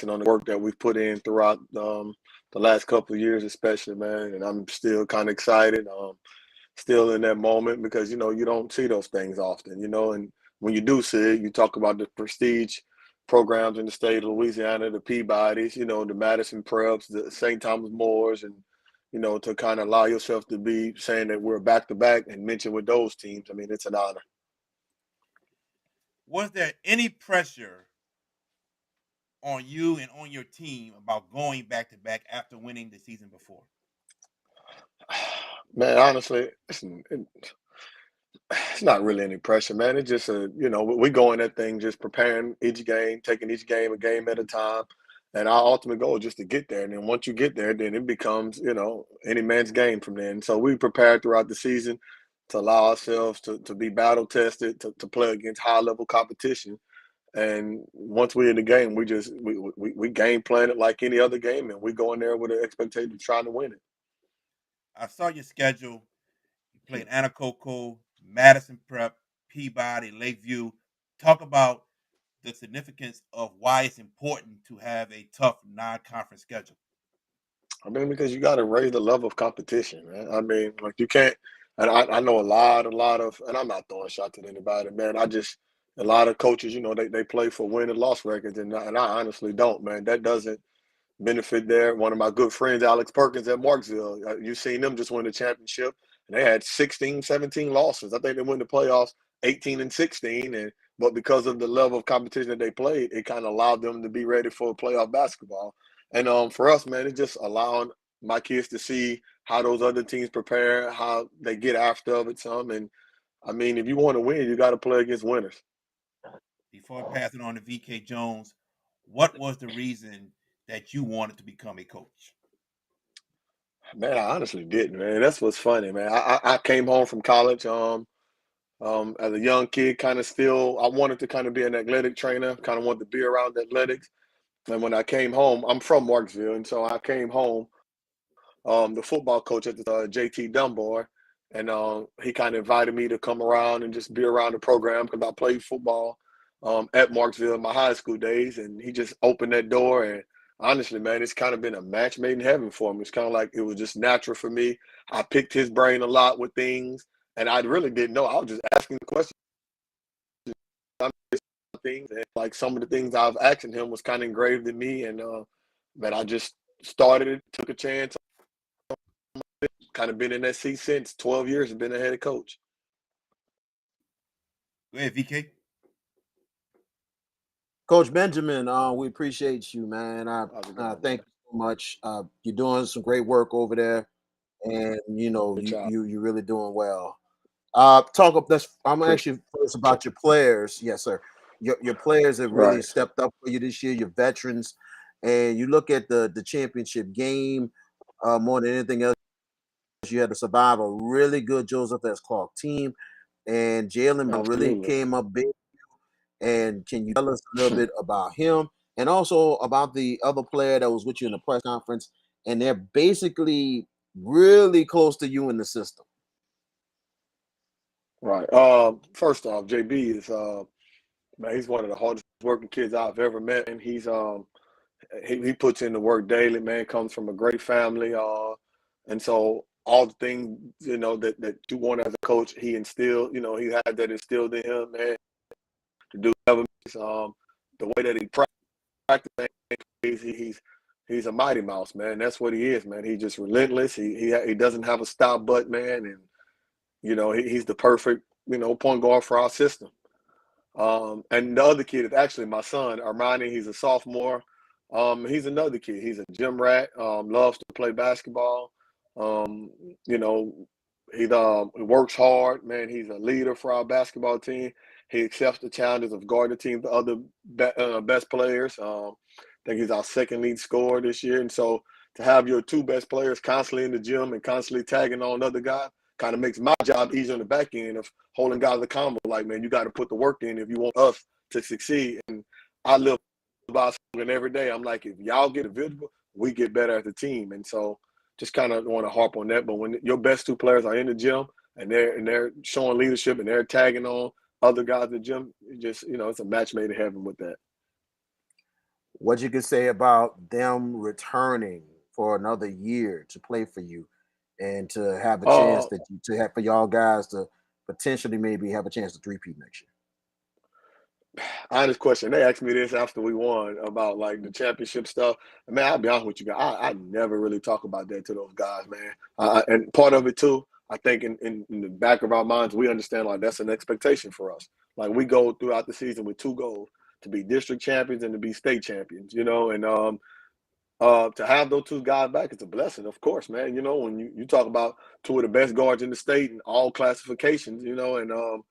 on the work that we've put in throughout the last couple of years, especially, man. And I'm still kind of excited. Still in that moment because you don't see those things often, and when you do see it, you talk about the prestige programs in the state of Louisiana, the Peabodys, the Madison Preps, the St. Thomas Moores, and to kind of allow yourself to be saying that we're back to back and mention with those teams. I mean, it's an honor. Was there any pressure on you and on your team about going back to back after winning the season before? Man, honestly, it's not really any pressure, man. It's just we go in that thing just preparing each game, taking each game a game at a time. And our ultimate goal is just to get there. And then once you get there, then it becomes, any man's game from then. So we prepared throughout the season to allow ourselves to be battle tested, to play against high level competition. And once we're in the game, we game plan it like any other game, and we go in there with an expectation of trying to win it. I saw your schedule. You played Anacoco, Madison Prep, Peabody, Lakeview. Talk about the significance of why it's important to have a tough non-conference schedule. I mean, because you got to raise the level of competition, man. I mean, like you can't. And I know a lot of, and I'm not throwing shots at anybody, man. A lot of coaches, they play for win and loss records, and I honestly don't, man. benefit there. One of my good friends, Alex Perkins at Marksville, you seen them just win the championship, and they had 16, 17 losses. I think they won the playoffs 18 and 16, but because of the level of competition that they played, it kind of allowed them to be ready for playoff basketball. And for us, man, it's just allowing my kids to see how those other teams prepare, how they get after of it some. And I mean, if you want to win, you got to play against winners. Before I pass it on to VK Jones, what was the reason that you wanted to become a coach? Man, I honestly didn't, man. That's what's funny, man. I came home from college as a young kid, kind of still, I wanted to kind of be an athletic trainer, kind of wanted to be around athletics. And when I came home, I'm from Marksville, and so I came home. The football coach at the JT Dunbar, and he kind of invited me to come around and just be around the program because I played football at Marksville in my high school days, and he just opened that door. And honestly, man, it's kind of been a match made in heaven for me. It's kind of like it was just natural for me. I picked his brain a lot with things, and I really didn't know. I was just asking questions, things, and like some of the things I was asking him was kind of engraved in me, and man, I just started it, took a chance. Kind of been in that seat since 12 years and been a head coach. Go ahead, VK. Coach Benjamin, we appreciate you, man. Thank you so much. You're doing some great work over there, and you're really doing well. Talk up. I'm actually first about your players. Yes, sir. Your players have really stepped up for you this year. Your veterans, and you look at the championship game more than anything else. You had to survive a really good Joseph S. Clark team, and Jalen really came up big. And can you tell us a little bit about him and also about the other player that was with you in the press conference? And they're basically really close to you in the system. Right. First off, JB is man, he's one of the hardest working kids I've ever met, and he puts in the work daily. Man, comes from a great family, and so all the things that you want as a coach, he instilled. He had that instilled in him, man. To do the way that he practices, he's a mighty mouse, man. That's what he is, man. He's just relentless. He doesn't have a stop but, man, and he's the perfect point guard for our system. And the other kid is actually my son, Armani. He's a sophomore. He's another kid. He's a gym rat. Loves to play basketball. Um, you know, he works hard, man. He's a leader for our basketball team. He accepts the challenges of guarding the team, the other best players. I think he's our second lead scorer this year. And so to have your two best players constantly in the gym and constantly tagging on other guys kind of makes my job easier on the back end of holding guys accountable. Like, man, you got to put the work in if you want us to succeed. And I live by slogan every day. I'm like, if y'all get visible, we get better as a team. And so just kind of want to harp on that. But when your best two players are in the gym and they're showing leadership and they're tagging on other guys in the gym, it's a match made in heaven with that. What you could say about them returning for another year to play for you and to have a chance to have for y'all guys to potentially maybe have a chance to three-peat next year? Honest question. They asked me this after we won about like the championship stuff. Man, I'll be honest with you guys. I never really talk about that to those guys, man. And part of it too, I think in the back of our minds, we understand like that's an expectation for us. Like we go throughout the season with two goals: to be district champions and to be state champions. And to have those two guys back is a blessing, of course, man. When you talk about two of the best guards in the state in all classifications, and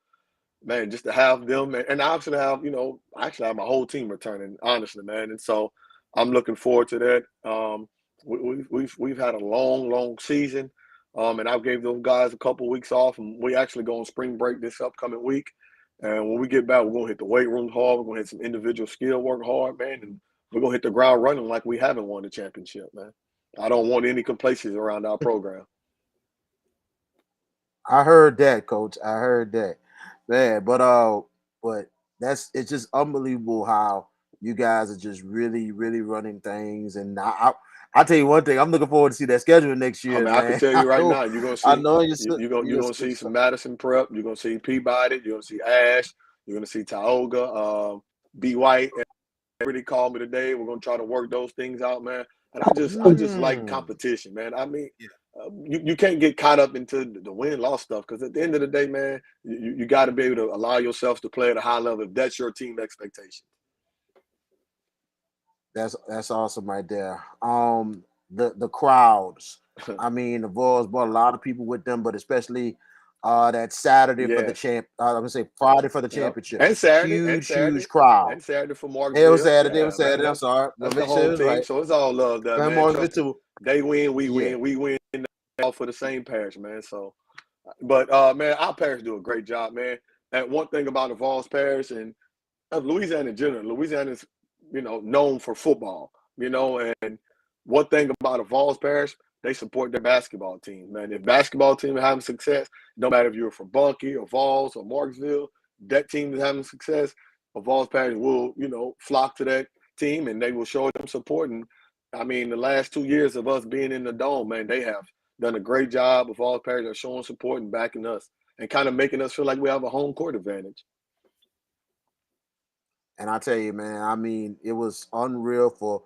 man, just to have them and I actually have my whole team returning, honestly, man. And so I'm looking forward to that. We've had a long season, and I gave those guys a couple of weeks off, and we actually go on spring break this upcoming week. And when we get back, we're gonna hit the weight room hard. We're gonna hit some individual skill work hard, man, and we're gonna hit the ground running like we haven't won the championship, man. I don't want any complacency around our program. I heard that, Coach. I heard that, man. But it's just unbelievable how you guys are just really, really running things. And I tell you one thing, I'm looking forward to see that schedule next year, man. I can tell you right now, you're gonna see. I know you're gonna see some Madison Prep. You're gonna see Peabody. You're gonna see Ash. You're gonna see Tioga, B White. Really called me today. We're gonna try to work those things out, man. And I just like competition, man. I mean, Yeah. you can't get caught up into the win loss stuff because at the end of the day, man, you got to be able to allow yourself to play at a high level if that's your team expectation. That's awesome right there. The crowds. I mean, the Vols brought a lot of people with them, but especially that Saturday for the Yes. champ. I'm gonna say Friday for the Yep. championship. And Saturday, and Huge, Saturday, huge crowd. and Saturday for It was Marksville. Saturday. It Yeah, was man. Saturday. I'm sorry. That's We'll the make sure home it's team. right. So it's all love there, And man. Marksville Trust me. too. They win, Yeah. we win all for the same parish, man. So but man, our parish do a great job, man. And one thing about the Vols parish and Louisiana in general, Louisiana is, known for football, and one thing about the Vols parish, they support their basketball team, man. If basketball team is having success, no matter if you're from Bunkie or Vols or Marksville, that team is having success, a Vols parish will, flock to that team and they will show them support. And I mean, the last 2 years of us being in the dome, man, they have done a great job of Vols parish of showing support and backing us and kind of making us feel like we have a home court advantage. And I tell you, man, I mean, it was unreal for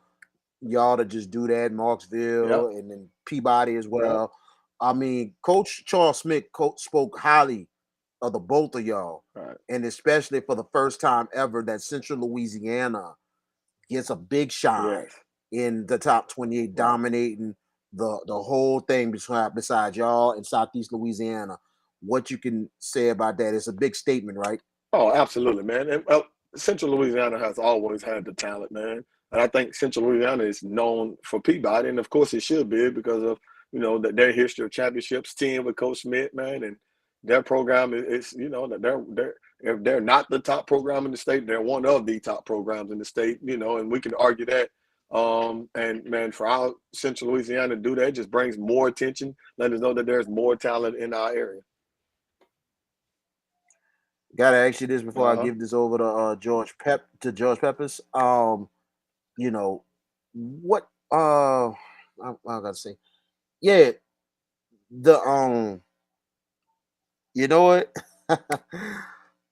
y'all to just do that, Yep. Marksville and then Peabody as Yep. well. I mean, Coach Charles Smith spoke highly of the both of y'all, All right. and especially for the first time ever that Central Louisiana gets a big shine Yes. in the top 28, Right. dominating the whole thing besides y'all in Southeast Louisiana. What you can say about that? It's a big statement, right? Oh, absolutely, man. And Central Louisiana has always had the talent, man. And I think Central Louisiana is known for Peabody, and of course it should be because of their history of championships, team with Coach Smith, man, and their program is that they're if they're not the top program in the state, they're one of the top programs in the state, and we can argue that. And man, for our Central Louisiana to do that, it just brings more attention, let us know that there's more talent in our area. Gotta ask you this before I Uh-huh. give this over to George Pepis. You know, what I gotta say, yeah, the you know what?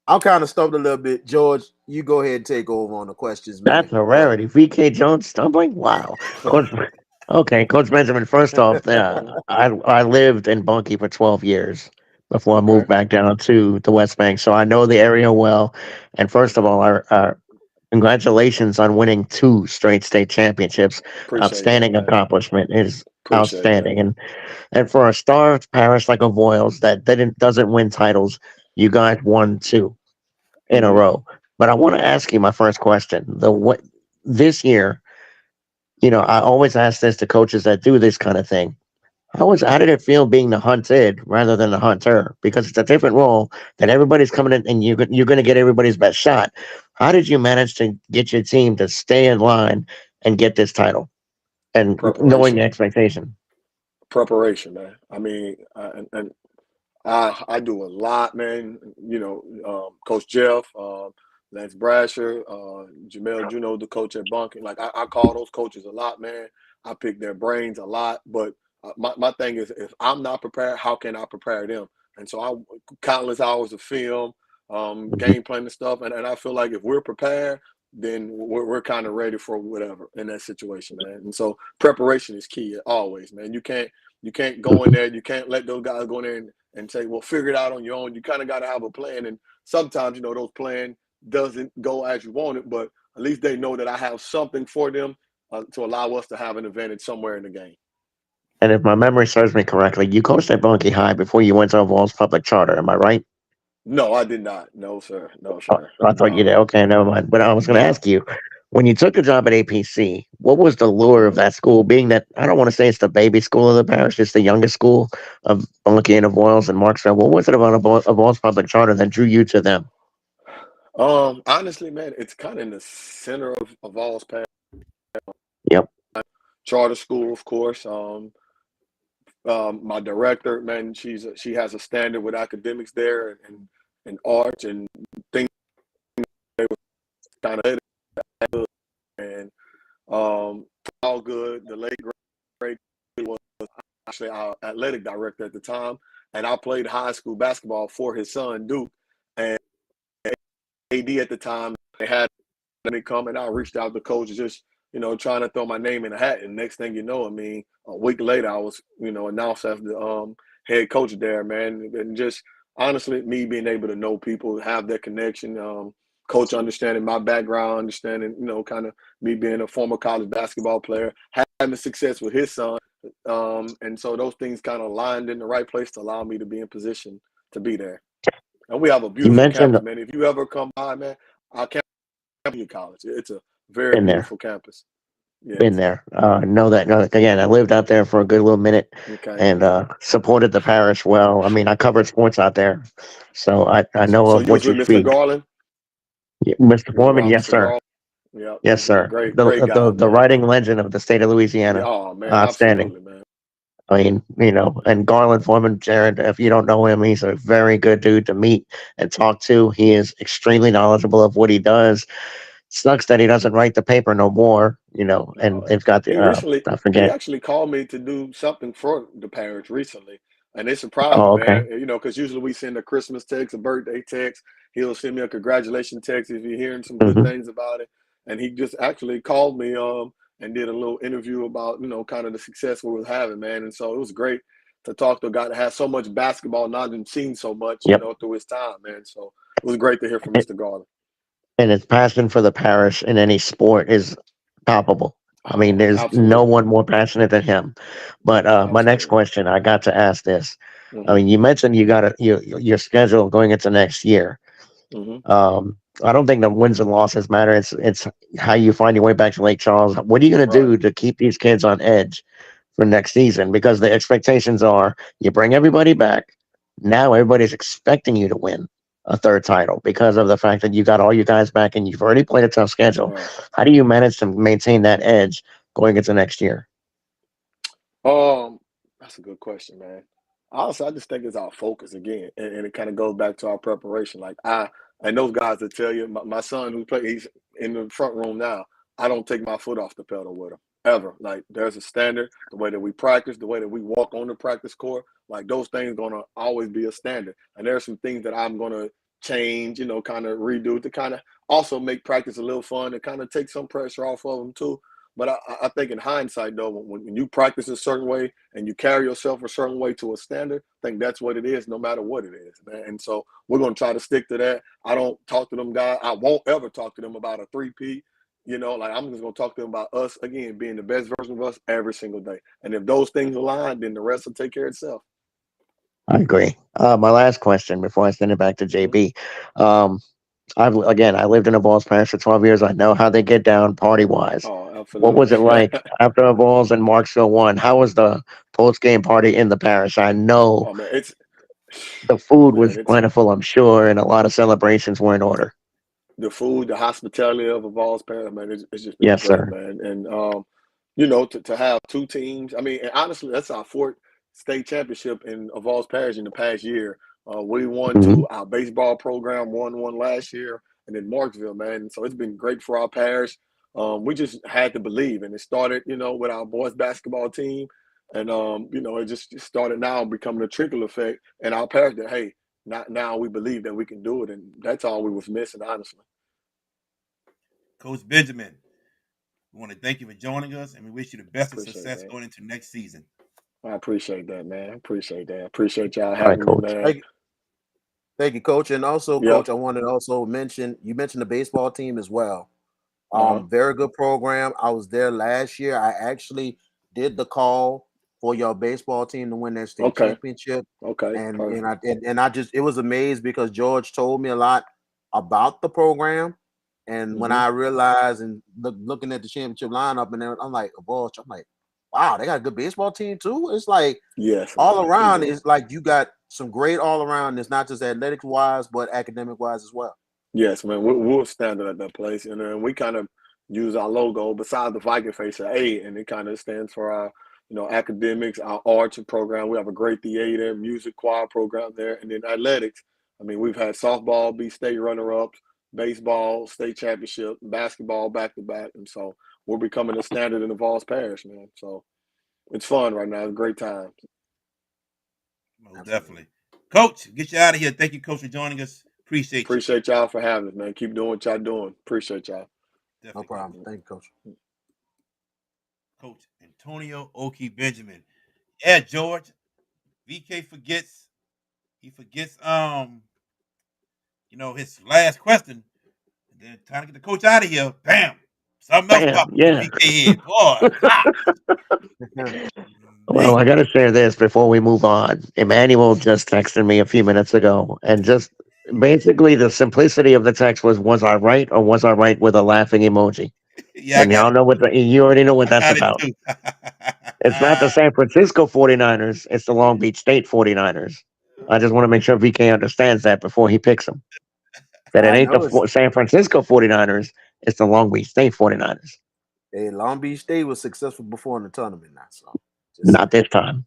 I'm kind of stumped a little bit. George, you go ahead and take over on the questions, man. That's a rarity. VK Jones stumbling. Wow, Coach. Okay, Coach Benjamin. First off, I lived in Bunkie for 12 years before I Okay. moved back down to the West Bank, so I know the area well. And first of all, congratulations on winning two straight state championships. Appreciate that, Outstanding man. accomplishment. Is Appreciate that. outstanding, and for a star parish like a Voiles that doesn't win titles, you guys won two in a Hmm. row. But I want to ask you my first question. The what this year, I always ask this to coaches that do this kind of thing. How did it feel being the hunted rather than the hunter? Because it's a different role that everybody's coming in and you're going to get everybody's best shot. How did you manage to get your team to stay in line and get this title and knowing the Preparation. expectation? Preparation, man. I mean, and I do a lot, man. Coach Jeff, Lance Brasher, Jamel Juno, the coach at Bunking. Like I call those coaches a lot, man. I pick their brains a lot. But my thing is, if I'm not prepared, how can I prepare them? And so countless hours of film, game plan and stuff. And I feel like if we're prepared, then we're kind of ready for whatever in that situation, man. And so preparation is key always, man. You can't go in there. You can't let those guys go in there and say, well, figure it out on your own. You kind of got to have a plan. And sometimes, those plan doesn't go as you want it, but at least they know that I have something for them to allow us to have an advantage somewhere in the game. And if my memory serves me correctly, you coached at Bunkie High before you went to Vols Public Charter. Am I right? No, I did not. No, sir. No, Oh, sir. I thought you did. Okay, never mind. But I was going to No. ask you, when you took the job at APC, what was the lure of Mhm. that school? Being that I don't want to say it's the baby school of the parish, it's the youngest school of Bunkie and of Voiles and Marksville. What was it about a Voiles Public Charter that drew you to them? Honestly, man, it's kind of in the center of all's past. Yep. Charter school, of course. My director, man, she has a standard with academics there and art and things kind of and all good. The late great was actually our athletic director at the time, and I played high school basketball for his son Duke and AD at the time. They had it come, and I reached out to coaches, just trying to throw my name in the hat. And next thing you know, I mean, a week later, I was announced as the head coach there, man. And just honestly, me being able to know people, have that connection, coach understanding my background, understanding kind of me being a former college basketball player, having success with his son, and so those things kind of aligned in the right place to allow me to be in position to be there. And we have a You beautiful mentioned campus, man. If you ever come by, man, our campus college. It's a very been there, beautiful campus. been Yes. there. Know that again. I lived out there for a good little minute, Okay. and supported the parish well. I mean, I covered sports out there, so I So, know so of you was what you with Mr. speak. Garland? Mr. You was Foreman, around yes, Mr. sir. Garland? Yep. Yes, sir. Great guy, The man. writing legend of the state of Yeah. Louisiana. Oh man, Outstanding. absolutely, man. I mean, and Garland Foreman, Jared, if you don't know him, he's a very good dude to meet and talk to. He is extremely knowledgeable of what he does. Sucks that he doesn't write the paper no more, and No, they've got the, I he forget. actually called me to do something for the parents recently, and it surprised me, Oh, okay. man. Because usually we send a Christmas text, a birthday text. He'll send me a congratulation text if you're hearing some good Hmm. things about it. And he just actually called me and did a little interview about kind of the success we was having, man. And so it was great to talk to a guy that has so much basketball knowledge and seen so much, Yep. through his time, man. So it was great to hear from Mr. Garland. And his passion for the parish in any sport is palpable. I mean, Oh, there's no absolutely, one more passionate than him. But my next absolutely. question, I got to ask this. I Hmm. mean, you mentioned you got your schedule going into next year. Hmm. I don't think the wins and losses matter. It's how you find your way back to Lake Charles. What are you going to Right. do to keep these kids on edge for next season? Because the expectations are you bring everybody back. Now everybody's expecting you to win a third title because of the fact that you got all you guys back and you've already played a tough schedule. Right. How do you manage to maintain that edge going into next year? Um, that's a good question, man. Honestly, I just think it's our focus again, and it kind of goes back to our preparation. Like and those guys that tell you, my son who play, he's in the front room now. I don't take my foot off the pedal with him ever. Like there's a standard, the way that we practice, the way that we walk on the practice court. Like those things gonna always be a standard. And there are some things that I'm gonna change, kind of redo to kind of also make practice a little fun, to kind of take some pressure off of them too. But I think in hindsight, though, when you practice a certain way and you carry yourself a certain way to a standard, I think that's what it is, no matter what it is, man. And so we're going to try to stick to that. I don't talk to them guys. I won't ever talk to them about a three-peat. Like I'm just going to talk to them about us, again, being the best version of us every single day. And if those things align, then the rest will take care of itself. I agree. My last question before I send it back to Hmm. JB. Um, I lived in a Balls parish for 12 years. I know how they get down party wise. Oh, What was absolutely. it like after a Balls and Marksville won? How was the post game party in the parish? I know Oh, man. the food Man, was plentiful, I'm sure, and a lot of celebrations were in order. the food, the hospitality of Evolve's parents, man, it's just been Yes, great, sir. man. And to have two teams. I mean, and honestly, that's our fourth state championship in Evolve's Parish in the past year. We won Hmm. two. Our baseball program won one last year, and then Marksville, man. So it's been great for our parish. We just had to believe, and it started, with our boys basketball team, and it just started now becoming a trickle effect. And our parish that, hey, not now we believe that we can do it, and that's all we was missing, honestly. Coach Benjamin, we want to thank you for joining us, and we wish you the best of Appreciate success that. going into next season. I appreciate that, man. I appreciate that. I appreciate y'all All right, having me, coach. man. Thank you, Coach. And also, Yep. Coach, I wanted to also mention you mentioned the baseball team as well. Uh-huh. Very good program. I was there last year. I actually did the call for your baseball team to win their state Okay. championship, Okay. Perfect. and I just it was amazed because George told me a lot about the program, and when Hmm. I realized and looking at the championship lineup, and then I'm like, George, I'm like, wow, they got a good baseball team too. It's like Yes, all man. We around do. is like you got some great all around. It's not just athletic wise, but academic wise as well. Yes, man. We'll stand at that place. And then we kind of use our logo besides the Viking face, a A, and it kind of stands for our, academics, our arts and program. We have a great theater, music choir program there. And then athletics. I mean, we've had softball be state runner-ups, baseball, state championship, basketball back to back. And so we're becoming a standard in the Vols Parish, man. So it's fun right now. It's a great time. Most Absolutely. definitely. Coach, get you out of here. Thank you, Coach, for joining us. Appreciate you. Appreciate y'all for having us, man. Keep doing what y'all doing. Appreciate y'all. No Definitely good problem. coach. Thank you, Coach. Coach Antonio Oki Benjamin. Yeah, George. VK forgets. He forgets. His last question. And then trying to get the coach out of here. Bam. Something else Bam. popped up in Yeah. VK head. Boy, Well, man. I got to share this before we move on. Emmanuel just texted me a few minutes ago, and just basically the simplicity of the text was I right or was I right with a laughing emoji? Yeah, I And got y'all it. know you already know what I that's got it about. too. It's not the San Francisco 49ers, it's the Long Beach State 49ers. I just want to make sure VK understands that before he picks them. That it I ain't the know it's San Francisco 49ers, it's the Long Beach State 49ers. Long Beach State was successful before in the tournament now, so just Not saying. this time.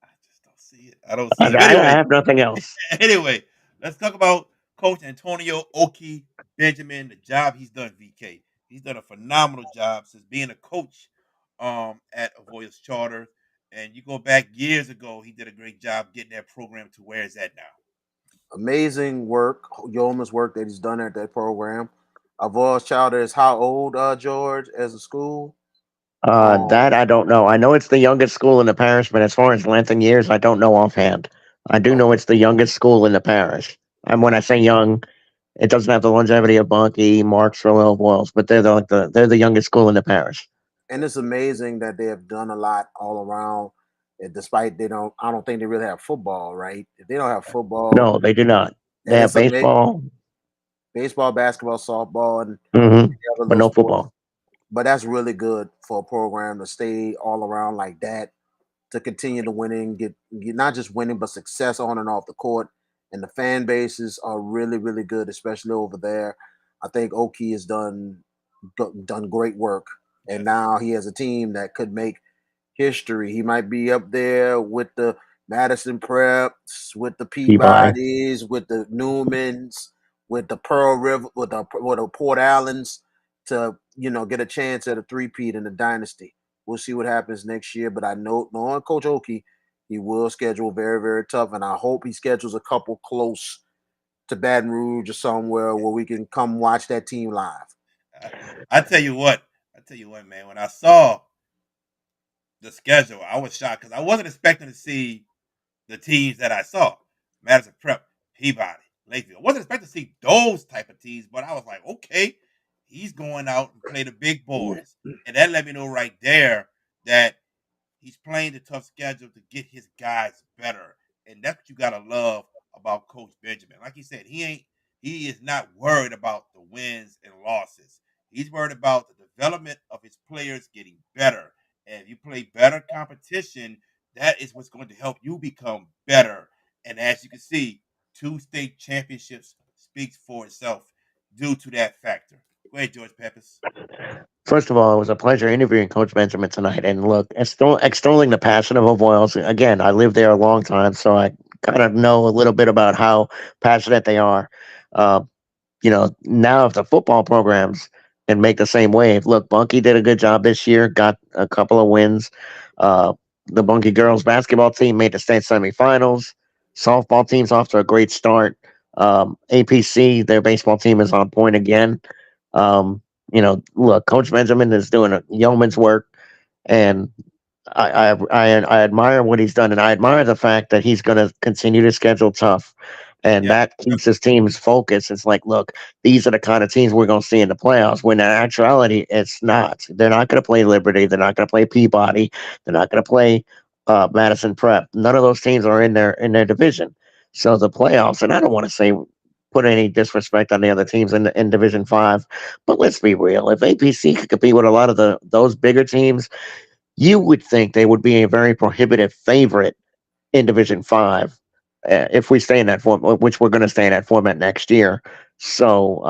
I just don't see it. I don't see it. But I anyway, have nothing else. anyway, let's talk about Coach Antonio Oki Benjamin, the job he's done, VK. He's done a phenomenal job since being a coach at Avoyas Charter. And you go back years ago, he did a great job getting that program to where it's at now. Amazing work, yeoman's work that he's done at that program. Avoy's Childer is how old, George, as a school? That I don't know. I know it's the youngest school in the parish, but as far as length and years, I don't know offhand. I do know Okay, it's the youngest school in the parish. And when I say young, it doesn't have the longevity of Bunkie, Marksville, Elf Wells, but they're the youngest school in the parish. and it's amazing that they have done a lot all around. And despite I don't think they really have football, right? If they don't have football, No, they do not. They and have it's baseball, baseball, basketball, softball, and other but little no sports. football. But that's really good for a program to stay all around like that, to continue to winning, get not just winning but success on and off the court. And the fan bases are really, really good, especially over there. I think Oki has done great work, and Yes. now he has a team that could make history. He might be up there with the Madison Preps, with the Peabody. Peabodys, with the Newmans, with the Pearl River, with the Port Allens, to get a chance at a three-peat in the dynasty. We'll see what happens next year, but I know knowing Coach Oki, he will schedule very, very tough, and I hope he schedules a couple close to Baton Rouge or somewhere where we can come watch that team live. I, I tell you what. I tell you what, man. When I saw the schedule, I was shocked because I wasn't expecting to see the teams that I saw. Madison Prep, Peabody, Lakeville. I wasn't expecting to see those type of teams, but I was like, okay, he's going out and play the big boys. And that let me know right there that he's playing the tough schedule to get his guys better. And that's what you gotta love about Coach Benjamin. Like he said, he is not worried about the wins and losses. He's worried about the development of his players getting better. And if you play better competition, that is what's going to help you become better. And as you can see, two state championships speaks for itself due to that factor. Go ahead, George Pepis. First of all, it was a pleasure interviewing Coach Benjamin tonight. And look, extolling the passion of Avoyles. Again, I lived there a long time, so I kind of know a little bit about how passionate they are. Uh, now if the football programs can make the same wave, look, Bunkie did a good job this year, got a couple of wins. Uh, the Bunkie girls basketball team made the state semifinals. Softball team's off to a great start. APC, their baseball team is on point again. Um, look, Coach Benjamin is doing a yeoman's work, and I admire what he's done, and I admire the fact that he's going to continue to schedule tough, and Yep. that keeps his team's focus. It's like, look, these are the kind of teams we're going to see in the playoffs. When in actuality, it's not. They're not going to play Liberty. They're not going to play Peabody. They're not going to play Madison Prep. None of those teams are in their division. So the playoffs, and I don't want to say put any disrespect on the other teams in Division Five, but let's be real. If APC could compete with a lot of those bigger teams, you would think they would be a very prohibitive favorite in Division Five if we stay in that form, which we're going to stay in that format next year. So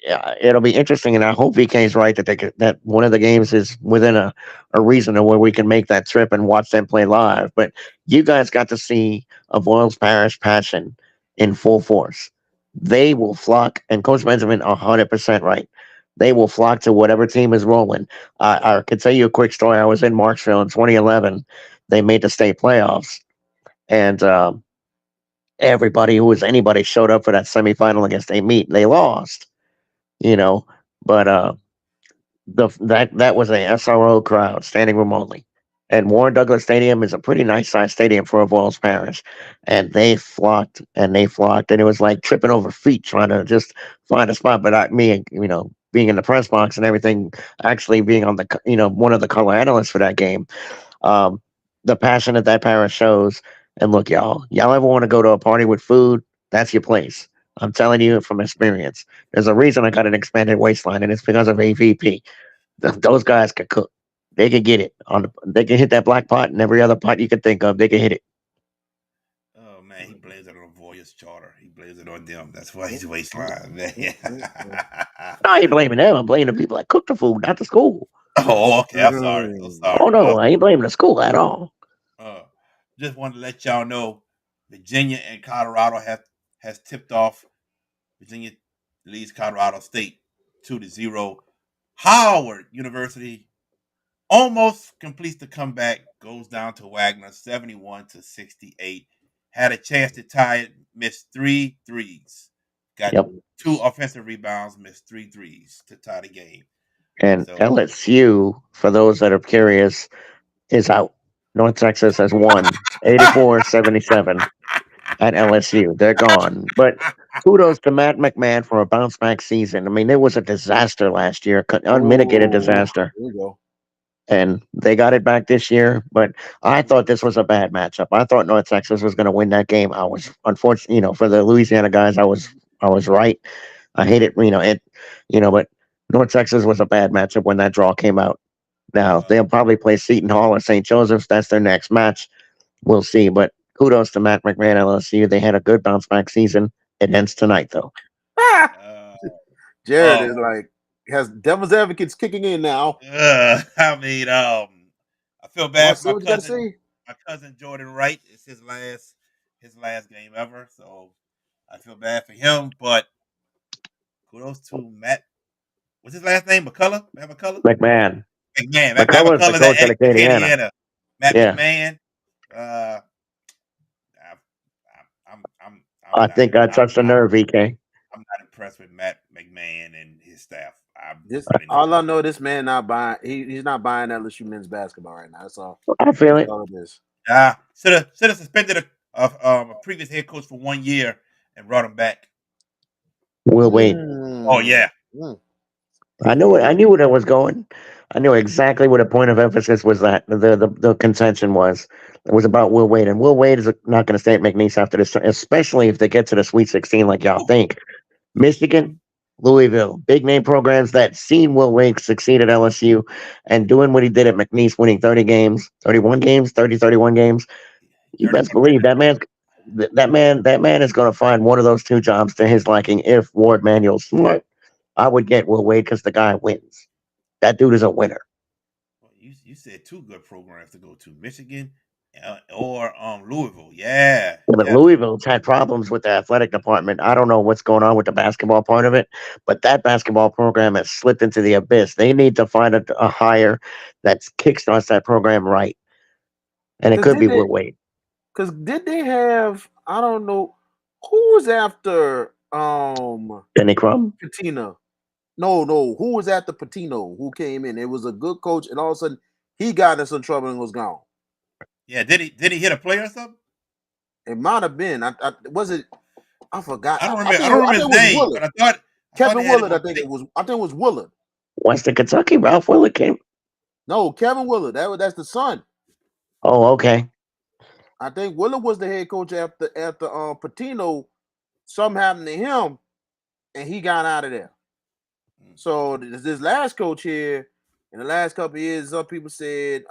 yeah, it'll be interesting, and I hope VK is right that that one of the games is within a reason to where we can make that trip and watch them play live. But you guys got to see a Boyles Parish passion in full force. They will flock, and Coach Benjamin 100% right. They will flock to whatever team is rolling. I could tell you a quick story. I was in Marksville in 2011. They made the state playoffs, and everybody who was anybody showed up for that semifinal against a meet. They lost, you know. But that was a SRO crowd, standing room only. And Warren Douglas Stadium is a pretty nice sized stadium for a Vols parish, and they flocked and they flocked, and it was like tripping over feet trying to just find a spot. But me, being in the press box and everything, actually being on the one of the color analysts for that game, um, the passion that parish shows. And look, y'all ever want to go to a party with food? That's your place. I'm telling you from experience. There's a reason I got an expanded waistline, and it's because of AVP. Those guys can cook. They can get it on. They can hit that black pot and every other pot you can think of. They can hit it. Oh man, he blames it on Voyage Charter. He blames it on them. That's why Mm, he's mm, waistline. Man. mm, mm, mm. I ain't blaming them. I'm blaming the people that cook the food, not the school. Oh, okay. I'm sorry. I'm Mm. Oh sorry. no, I ain't blaming the school at all. Uh, just wanted to let y'all know, Virginia and Colorado has tipped off. Virginia leads Colorado State 2-0. Howard University almost completes the comeback, goes down to Wagner 71-68. Had a chance to tie it, missed three threes. Got Yep. two offensive rebounds, missed three threes to tie the game. And So LSU, for those that are curious, is out. North Texas has won 84-77 at LSU. They're gone. But kudos to Matt McMahon for a bounce back season. I mean, it was a disaster last year, unmitigated Oh, disaster. there you go. And they got it back this year. But I thought this was a bad matchup. I thought North Texas was going to win that game. I was unfortunate, for the Louisiana guys. I was right. I hate it, but North Texas was a bad matchup when that draw came out. Now uh, they'll probably play Seton Hall or St. Joseph's. That's their next match. We'll see. But kudos to Matt McMahon LSU. They had a good bounce back season. It ends tonight though. Ah, uh, Jared oh, is like has devil's advocates kicking in now. I mean, I feel bad What? for Say what you got to say. my cousin Jordan Wright. It's his last game ever, so I feel bad for him. But kudos to Matt. What's his last name? McCullough? Matt McCullough? McMahon. McMahon. Matt McCullough's the McCullough's coach at at Acadiana. Acadiana. Matt Yeah. McMahon. Uh, I, I'm I not. think I touched a nerve, EK. I'm not impressed with Matt McMahon and his staff. I'm This really not. all I know. This man not buying. He's not buying LSU men's basketball right now. That's all. I feel That's it. all it is. Should have suspended a previous head coach for 1 year and brought him back. We'll wait. Oh Mm, yeah, mm. I knew it. I knew where it was going. I knew exactly what the point of emphasis was. That the contention was. It was about Will Wade, and Will Wade is not going to stay at McNeese after this, especially if they get to the Sweet 16 like y'all think. Michigan, Louisville, big name programs that seen Will Wade succeed at LSU and doing what he did at McNeese, winning 30 games, 31 games, 31 games. You best 31. believe that man is going to find one of those two jobs to his liking if Ward Manuel's smart. I would get Will Wade because the guy wins. That dude is a winner. Well, you said two good programs to go to: Michigan or Louisville. Yeah, Yeah, but yeah. Louisville's had problems with the athletic department. I don't know what's going on with the basketball part of it, but that basketball program has slipped into the abyss. They need to find a hire that kickstarts that program right, and it Cause could did be they? Will Wade. Cause did they have? I don't know who was after Benny Crum. Patina. No, no. Who was after Patino? Who came in? It was a good coach, and all of a sudden he got in some trouble and was gone. Yeah, did he hit a play or something? It might have been. I was it. I forgot. I don't I remember. think I it don't was. I remember think his it was name, Willard. but I thought they Kevin had him Willard. I on. think it was. I think it was Willard. Western Kentucky. Ralph Willard came. No, Kevin Willard. That's the son. Oh, okay. I think Willard was the head coach after Patino. Something happened to him, and he got out of there. So this last coach here, in the last couple of years, some people said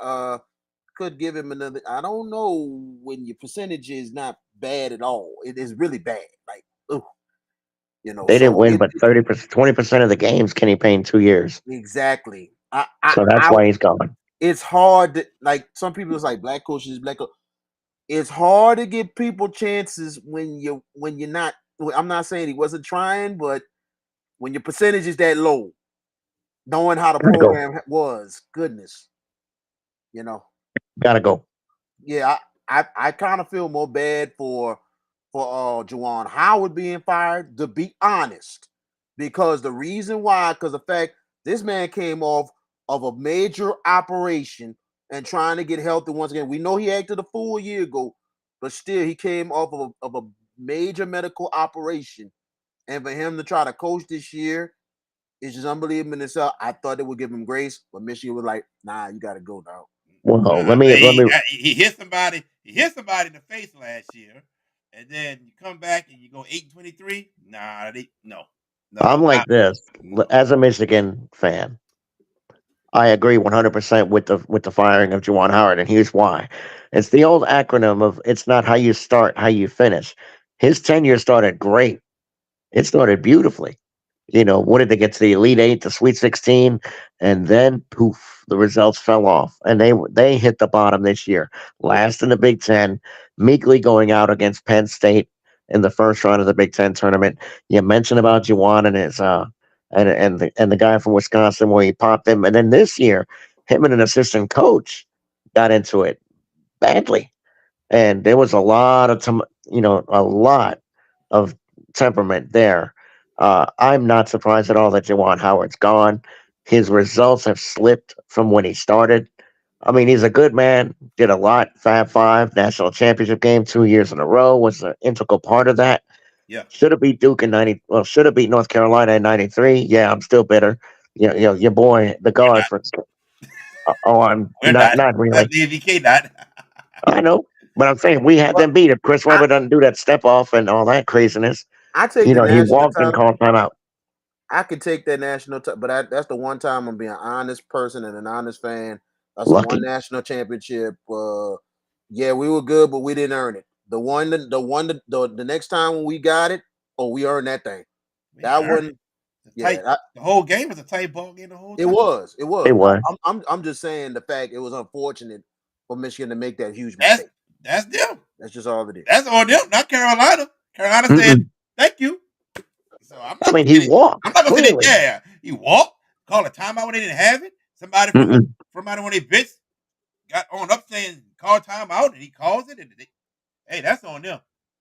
could give him another. I don't know when your percentage is not bad at all. It is really bad. Like, ooh, They didn't so win, but 30%, 20% of the games Kenny Payne 2 years. exactly. So that's why he's gone. It's hard to, like some people it's like black coaches, it's hard to give people chances when you're not. I'm not saying he wasn't trying, but when your percentage is that low, knowing how the Gotta go. program was, goodness, you know. Gotta go. Yeah, I kind of feel more bad for Juwan Howard being fired. To be honest, because the reason why, because the fact this man came off of a major operation and trying to get healthy once again. We know he acted a fool a year ago, but still he came off of a major medical operation. And for him to try to coach this year is just unbelievable in itself. I thought they would give him grace, but Michigan was like, "Nah, you got to go now." Well, Nah, let man, me let me. he hit somebody. He hit somebody in the face last year, and then you come back and you go 8-23. Nah, no, I'm like this no. as a Michigan fan. I agree 100% with the firing of Juwan Howard, and here's why. It's the old acronym of it's not how you start, how you finish. His tenure started great. It started beautifully. What did they get to the Elite Eight, the Sweet 16, and then poof, the results fell off, and they hit the bottom this year, last in the Big Ten, meekly going out against Penn State in the first round of the Big Ten tournament. You mentioned about Juwan and his and the guy from Wisconsin where he popped him, and then this year, him and an assistant coach got into it badly, and there was a lot of a lot of temperament there. I'm not surprised at all that Jawan Howard's gone. His results have slipped from when he started. I mean, he's a good man. Did a lot. Fab Five national championship game 2 years in a row was an integral part of that. Yeah, Should have beat Duke in '90. Well, should have beat North Carolina in '93. Yeah, I'm still bitter. Your boy, the we're guard not. for. Oh, I'm We're not. not. Not really. The VK not. I know, but I'm saying we had But them beat. If Chris I, Webber doesn't do that step off and all that craziness, I take the he national walked and title. called timeout. I could take that national, but that's the one time I'm being an honest person and an honest fan. That's the one Lucky. national championship. Yeah, we were good, but we didn't earn it. The next time when we got it, oh, we earned that thing. We That earned it. one, The yeah, tight. The whole game was a tight ball game the whole it time. was, it It was. was. I'm just saying the fact it was unfortunate for Michigan to make that huge That's mistake. that's them. That's just all it is. That's on them, not Carolina. Carolina said Mm-mm. thank you. So I mean, he I'm walked not gonna say that. clearly. Yeah, he walked, called a timeout when they didn't have it. Mm-mm. Somebody when they bitch got on up saying call timeout, and he calls it. Hey, that's on them.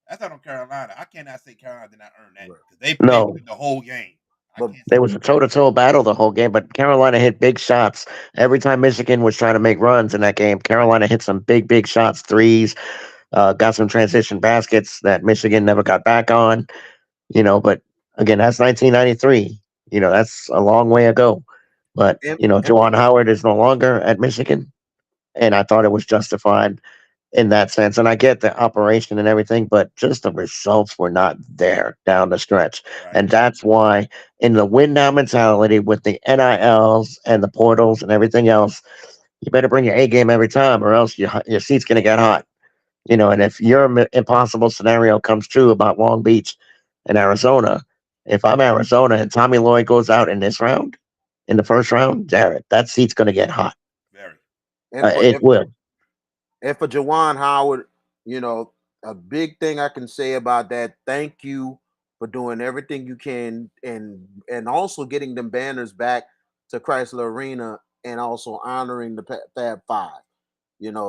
That's not on Carolina. I cannot say Carolina did not earn that Right. because they played No, the whole game. I But can't say there was a toe to toe battle the whole game, but Carolina hit big shots every time Michigan was trying to make runs in that game. Carolina hit some big shots, threes, got some transition baskets that Michigan never got back on. But again, that's 1993. That's a long way ago. But and, and Juwan Howard is no longer at Michigan, and I thought it was justified in that sense. And I get the operation and everything, but just the results were not there down the stretch. right. And that's why, in the win now mentality with the NILs and the portals and everything else, you better bring your A game every time, or else your seat's going to get hot. And if your impossible scenario comes true about Long Beach and Arizona, if I'm Arizona and Tommy Lloyd goes out in this round, in the first round, Jared, that seat's going to get hot. Very. and for It will. And for Jawan Howard, you know, a big thing I can say about that, thank you for doing everything you can and also getting them banners back to Chrysler Arena and also honoring the Fab Five.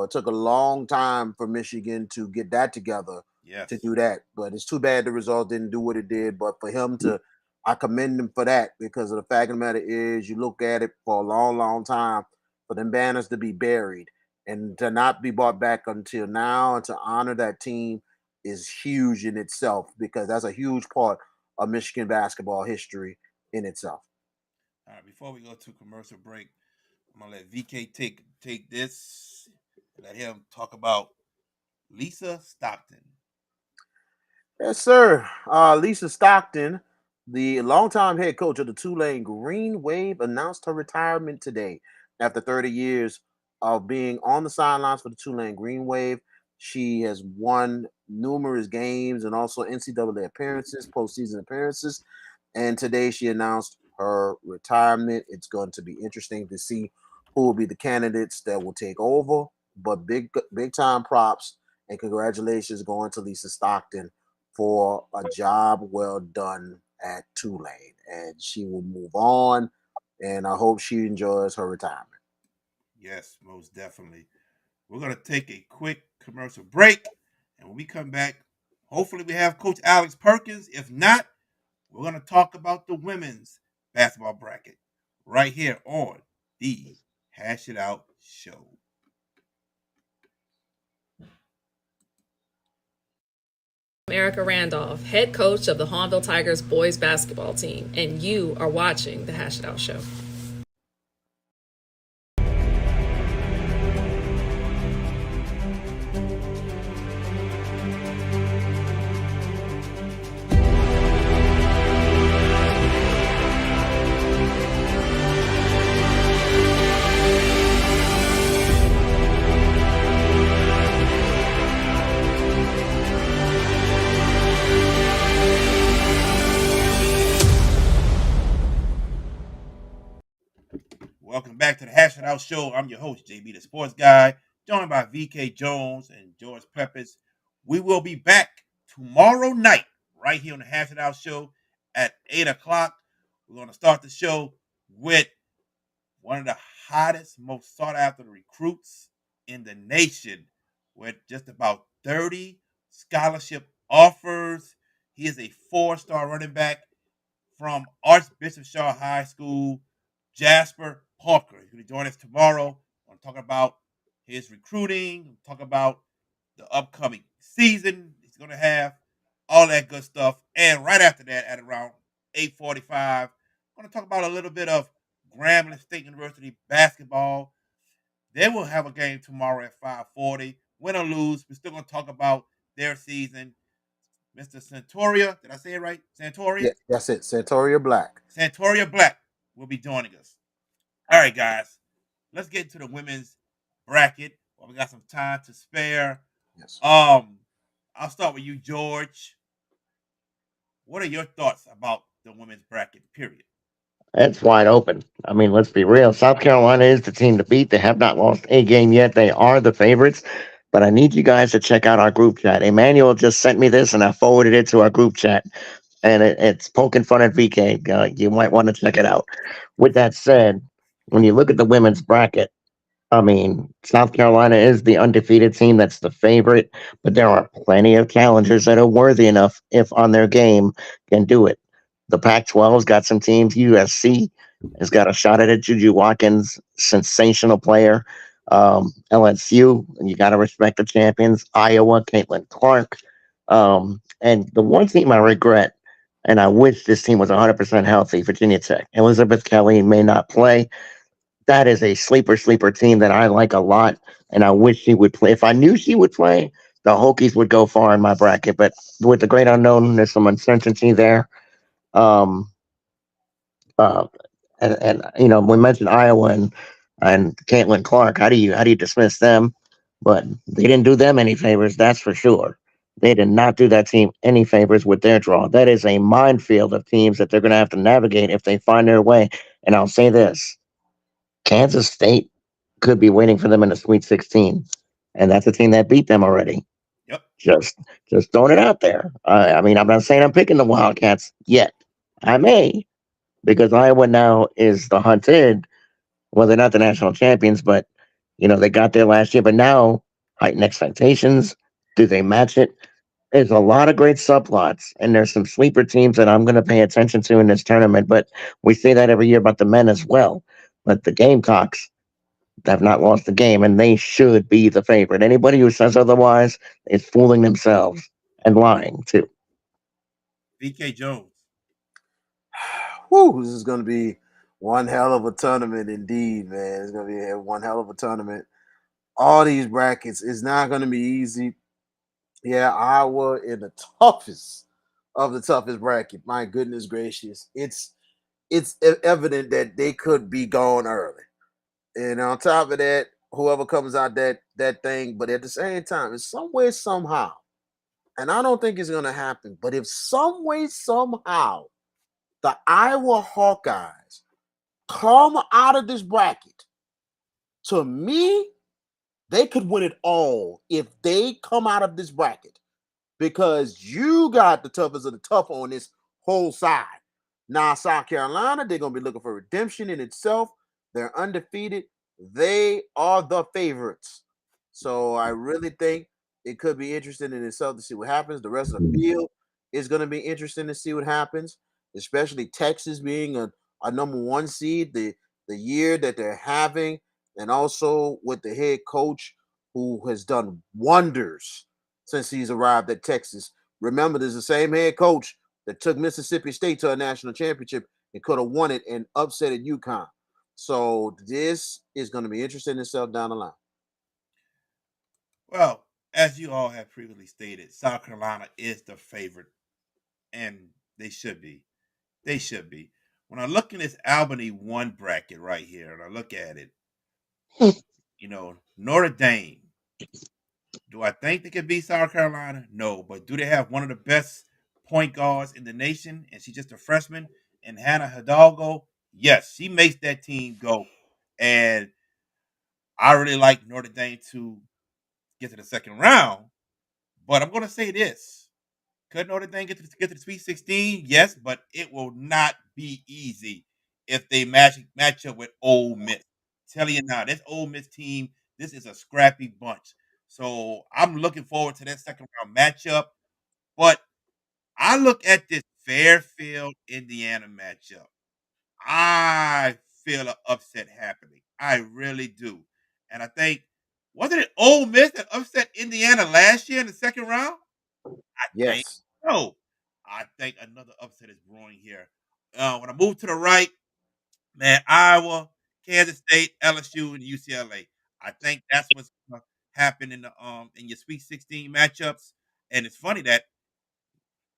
It took a long time for Michigan to get that together to Yes. do that, but it's too bad the result didn't do what it did. But for him to, I commend him for that because of the fact of the matter is, you look at it for a long, long time for them banners to be buried and to not be brought back until now and to honor that team is huge in itself because that's a huge part of Michigan basketball history in itself. All right. Before we go to commercial break, I'm gonna let VK take this and let him talk about Lisa Stockton. Yes, sir. Lisa Stockton, the longtime head coach of the Tulane Green Wave, announced her retirement today after 30 years of being on the sidelines for the Tulane Green Wave. She has won numerous games and also NCAA appearances, postseason appearances. And today she announced her retirement. It's going to be interesting to see who will be the candidates that will take over. But big time props and congratulations going to Lisa Stockton for a job well done at Tulane. And she will move on. And I hope she enjoys her retirement. Yes, most definitely. We're gonna take a quick commercial break, and when we come back, hopefully we have Coach Alex Perkins. If not, We're going to talk about the women's basketball bracket right here on the Hash It Out Show. Erica Randolph, head coach of the Hahnville Tigers boys basketball team, and you are watching the Hash It Out Show. Welcome back to the Hash It Out Show. I'm your host, JB the Sports Guy, joined by VK Jones and George Pepis. We will be back tomorrow night right here on the Hash It Out Show at 8 o'clock. We're going to start the show with one of the hottest, most sought after recruits in the nation with just about 30 scholarship offers. He is a four-star running back from Archbishop Shaw High School, Jasper Parker. He's going to join us tomorrow. We're going to talk about his recruiting, talk about the upcoming season he's going to have, all that good stuff. And right after that, at around 8:45, I'm going to talk about a little bit of Grambling State University basketball. They will have a game tomorrow at 5:40. Win or lose, we're still going to talk about their season. Mr. Santoria, did I say it right? Yeah, Santoria? that's it. Santoria Black. Santoria Black will be joining us. All right, guys, let's get into the women's bracket. Well, we got some time to spare. Yes. I'll start with you, George. What are your thoughts about the women's bracket? Period. It's wide open. I mean, let's be real. South Carolina is the team to beat. They have not lost a game yet. They are the favorites. But I need you guys to check out our group chat. Emmanuel just sent me this, and I forwarded it to our group chat. And it's poking fun at VK. You might want to check it out. With that said, when you look at the women's bracket, I mean, South Carolina is the undefeated team that's the favorite, but there are plenty of challengers that are worthy enough, if on their game, can do it. The Pac 12's got some teams. USC has got a shot at it. Juju Watkins, sensational player. LSU, and you got to respect the champions. Iowa, Caitlin Clark. And the one team I regret, and I wish this team was 100% healthy, Virginia Tech. Elizabeth Kelly may not play. That is a sleeper team that I like a lot, and I wish she would play. If I knew she would play, the Hokies would go far in my bracket. But with the great unknown, there's some uncertainty there. Um, uh, and you know, we mentioned Iowa and Caitlin Clark. How do you dismiss them? But they didn't do them any favors, that's for sure. They did not do that team any favors with their draw. That is a minefield of teams that they're going to have to navigate if they find their way. And I'll say this: Kansas State could be waiting for them in the Sweet 16, and that's a team that beat them already. Yep. Just, just throwing it out there. I mean, I'm not saying I'm picking the Wildcats yet. I may, because Iowa now is the hunted. Well, they're not the national champions, but you know they got there last year. But now, heightened expectations. Do they match it? There's a lot of great subplots, and there's some sleeper teams that I'm going to pay attention to in this tournament. But we say that every year about the men as well. But the Gamecocks have not lost the game, and they should be the favorite. Anybody who says otherwise is fooling themselves and lying too. VK Jones. Whew, this is going to be one hell of a tournament indeed, man. It's going to be one hell of a tournament. All these brackets is not going to be easy. Yeah, Iowa in the toughest of the toughest bracket. My goodness gracious, it's evident that they could be gone early. And on top of that, whoever comes out that thing, but at the same time, it's some way somehow, and I don't think it's going to happen. But if some way somehow the Iowa Hawkeyes come out of this bracket, to me, they could win it all if they come out of this bracket because you got the toughest of the tough on this whole side. Now, South Carolina, they're going to be looking for redemption in itself. They're undefeated. They are the favorites. So I really think it could be interesting in itself to see what happens. The rest of the field is going to be interesting to see what happens. especially Texas being a number one seed, the year that they're having, and also with the head coach who has done wonders since he's arrived at Texas. Remember, there's the same head coach that took Mississippi State to a national championship and could have won it and upset at UConn. So this is going to be interesting itself down the line. Well, as you all have previously stated, South Carolina is the favorite, and they should be. They should be. When I look in this Albany one bracket right here, and I look at it, Notre Dame. Do I think they can beat South Carolina? No, but do they have one of the best point guards in the nation, and she's just a freshman? And Hannah Hidalgo, yes, she makes that team go. And I really like Notre Dame to get to the second round. But I'm going to say this: could Notre Dame get to the Sweet 16? Yes, but it will not be easy if they match up with Ole Miss. Tell you now, this Ole Miss team, this is a scrappy bunch. So I'm looking forward to that second round matchup. But I look at this Fairfield Indiana matchup. I feel an upset happening. I really do. And I think, wasn't it Ole Miss that upset Indiana last year in the second round? I think Yes. so. I think another upset is brewing here. When I move to the right, man, Iowa, Kansas State, LSU, and UCLA. I think that's what's going to happen in your Sweet 16 matchups. And it's funny that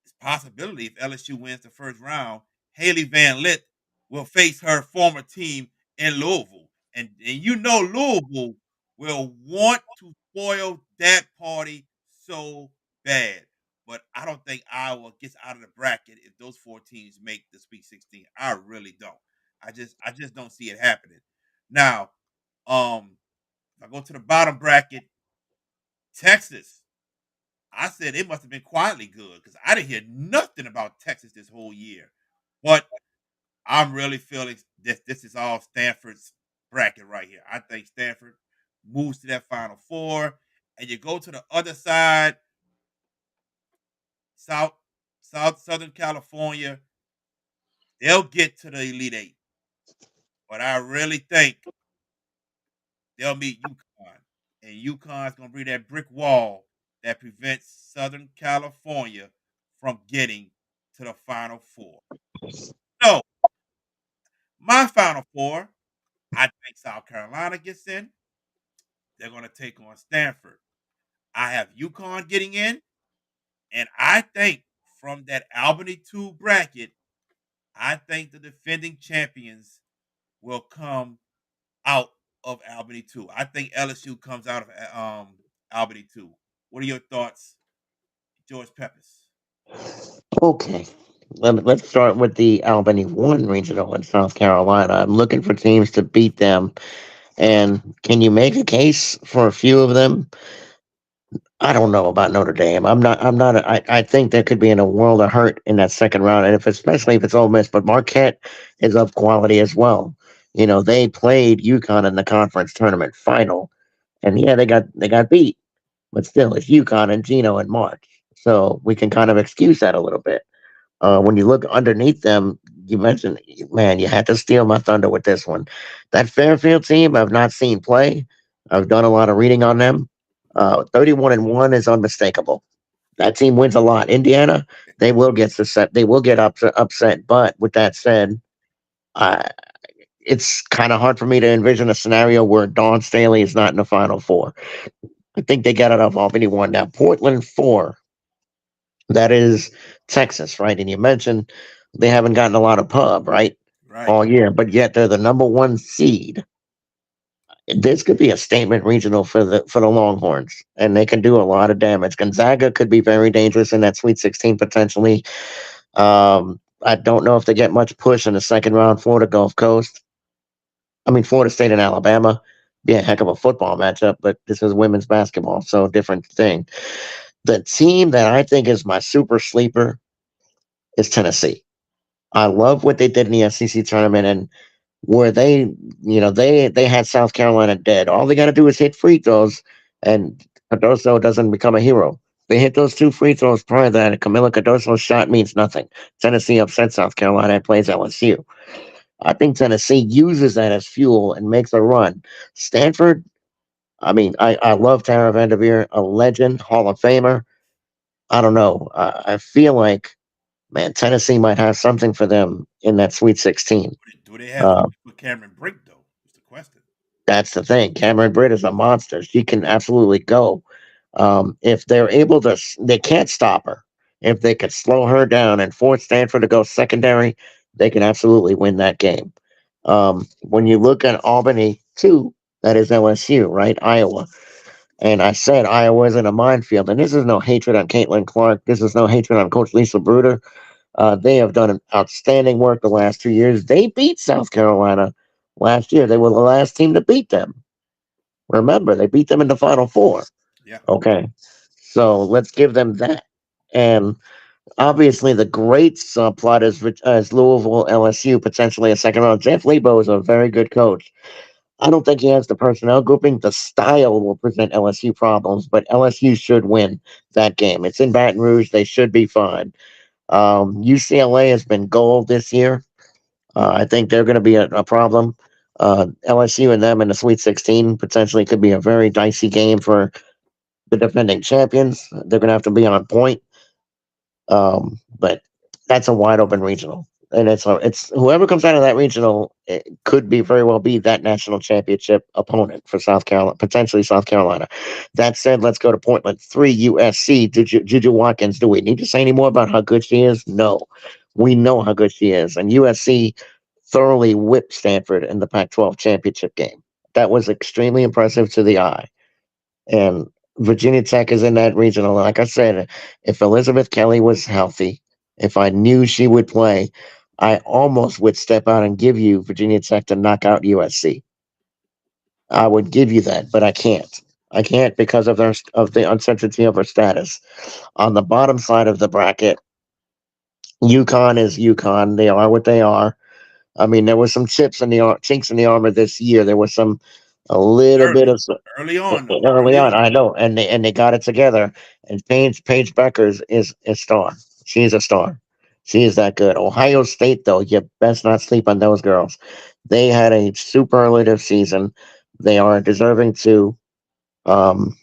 it's a possibility if LSU wins the first round, Haley Van Lith will face her former team in Louisville. And Louisville will want to spoil that party so bad. But I don't think Iowa gets out of the bracket if those four teams make the Sweet 16. I really don't. I just don't see it happening. Now, if I go to the bottom bracket, Texas. I said it must have been quietly good because I didn't hear nothing about Texas this whole year. But I'm really feeling this is all Stanford's bracket right here. I think Stanford moves to that Final Four, and you go to the other side, South Southern California, they'll get to the Elite Eight. But I really think they'll meet UConn, and UConn's gonna be that brick wall that prevents Southern California from getting to the Final Four. So my Final Four, I think South Carolina gets in. They're gonna take on Stanford. I have UConn getting in, and I think from that Albany 2 bracket, I think the defending champions will come out of Albany 2. I think LSU comes out of Albany 2. What are your thoughts, George Pepis? Okay. Let's start with the Albany 1 regional in South Carolina. I'm looking for teams to beat them. And can you make a case for a few of them? I don't know about Notre Dame. I think there could be in a world of hurt in that second round, and especially if it's Ole Miss. But Marquette is of quality as well. They played UConn in the conference tournament final, and yeah, they got beat, but still, it's UConn and Gino in March, so we can kind of excuse that a little bit. When you look underneath them, you mentioned, man, you had to steal my thunder with this one. That Fairfield team, I've not seen play. I've done a lot of reading on them. 31-1 is unmistakable. That team wins a lot. Indiana, they will get upset. They will get upset. But with that said, uh, it's kind of hard for me to envision a scenario where Dawn Staley is not in the Final Four. I think they get it off anyone. Now, Portland 4, that is Texas, right? And you mentioned they haven't gotten a lot of pub, right? Right. All year, but yet they're the number one seed. This could be a statement regional for the Longhorns, and they can do a lot of damage. Gonzaga could be very dangerous in that Sweet 16 potentially. I don't know if they get much push in the second round. Florida Gulf Coast. I mean, Florida State and Alabama. Be a heck of a football matchup, but this is women's basketball, so different thing. The team that I think is my super sleeper is Tennessee. I love what they did in the SEC tournament, and where they had South Carolina dead. All they got to do is hit free throws, and Cardoso doesn't become a hero. They hit those two free throws prior to that. Camila Cardoso's shot means nothing. Tennessee upset South Carolina and plays LSU. I think Tennessee uses that as fuel and makes a run. Stanford, I mean, I love Tara Vanderveer, a legend, Hall of Famer. I don't know. I feel like, man, Tennessee might have something for them in that Sweet 16. Do they have Uh, something for Cameron Brink though? Is the question. that's the thing. Cameron Britt is a monster. She can absolutely go. If they're able to, they can't stop her. If they could slow her down and force Stanford to go secondary, they can absolutely win that game. When you look at Albany, too, that is LSU, right? Iowa. And I said Iowa isn't a minefield. And this is no hatred on Caitlin Clark. This is no hatred on Coach Lisa Bruder. They have done an outstanding work the last 2 years. They beat South Carolina last year. They were the last team to beat them. Remember, they beat them in the Final Four. Yeah. Okay. So let's give them that. And obviously, the great subplot is Louisville LSU, potentially a second round. Jeff Lebo is a very good coach. I don't think he has the personnel grouping. The style will present LSU problems, but LSU should win that game. It's in Baton Rouge. They should be fine. UCLA has been gold this year. I think they're going to be a problem. LSU and them in the Sweet 16 potentially could be a very dicey game for the defending champions. They're going to have to be on point. But that's a wide open regional, and it's whoever comes out of that regional, it could be very well be that national championship opponent for South Carolina, potentially South Carolina. That said, let's go to Portland 3 USC. Juju Watkins. Do we need to say any more about how good she is? No, we know how good she is, and USC thoroughly whipped Stanford in the Pac-12 championship game. That was extremely impressive to the eye. And Virginia Tech is in that regional. Like I said, if Elizabeth Kelly was healthy, if I knew she would play, I almost would step out and give you Virginia Tech to knock out USC. I would give you that, but I can't. I can't because of the uncertainty of her status. On the bottom side of the bracket, UConn is UConn. They are what they are. I mean, there was some chinks in the armor this year. There was a little bit Early. of Early on though. early Early on. on. I know, and they got it together. And Paige Beckers is a star. She's a star. She is that good. Ohio State, though, you best not sleep on those girls. They had a superlative season. They are deserving to. Um,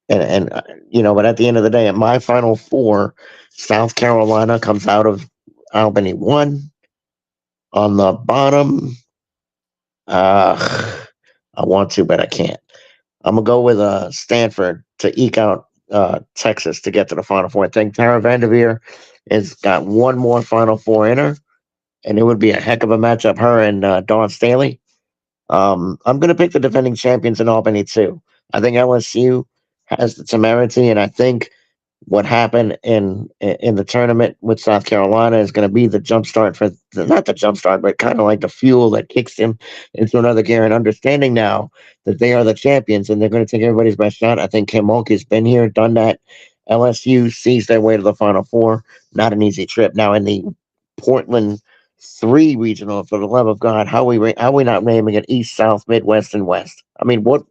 but at the end of the day, at my final four, South Carolina comes out of Albany one. On the bottom, I want to, but I can't. I'm gonna go with Stanford to eke out Texas to get to the Final Four. I think Tara Vanderveer has got one more Final Four in her, and it would be a heck of a matchup. Her and Dawn Staley. I'm gonna pick the defending champions in Albany too. I think LSU has the temerity, and I think what happened in the tournament with South Carolina is going to be the jump start for not the jump start, but kind of like the fuel that kicks them into another gear. And understanding now that they are the champions and they're going to take everybody's best shot. I think Kim Mulkey's been here, done that. LSU sees their way to the Final Four. Not an easy trip. Now in the Portland 3 regional, for the love of God, how we not naming it East, South, Midwest, and West? I mean, what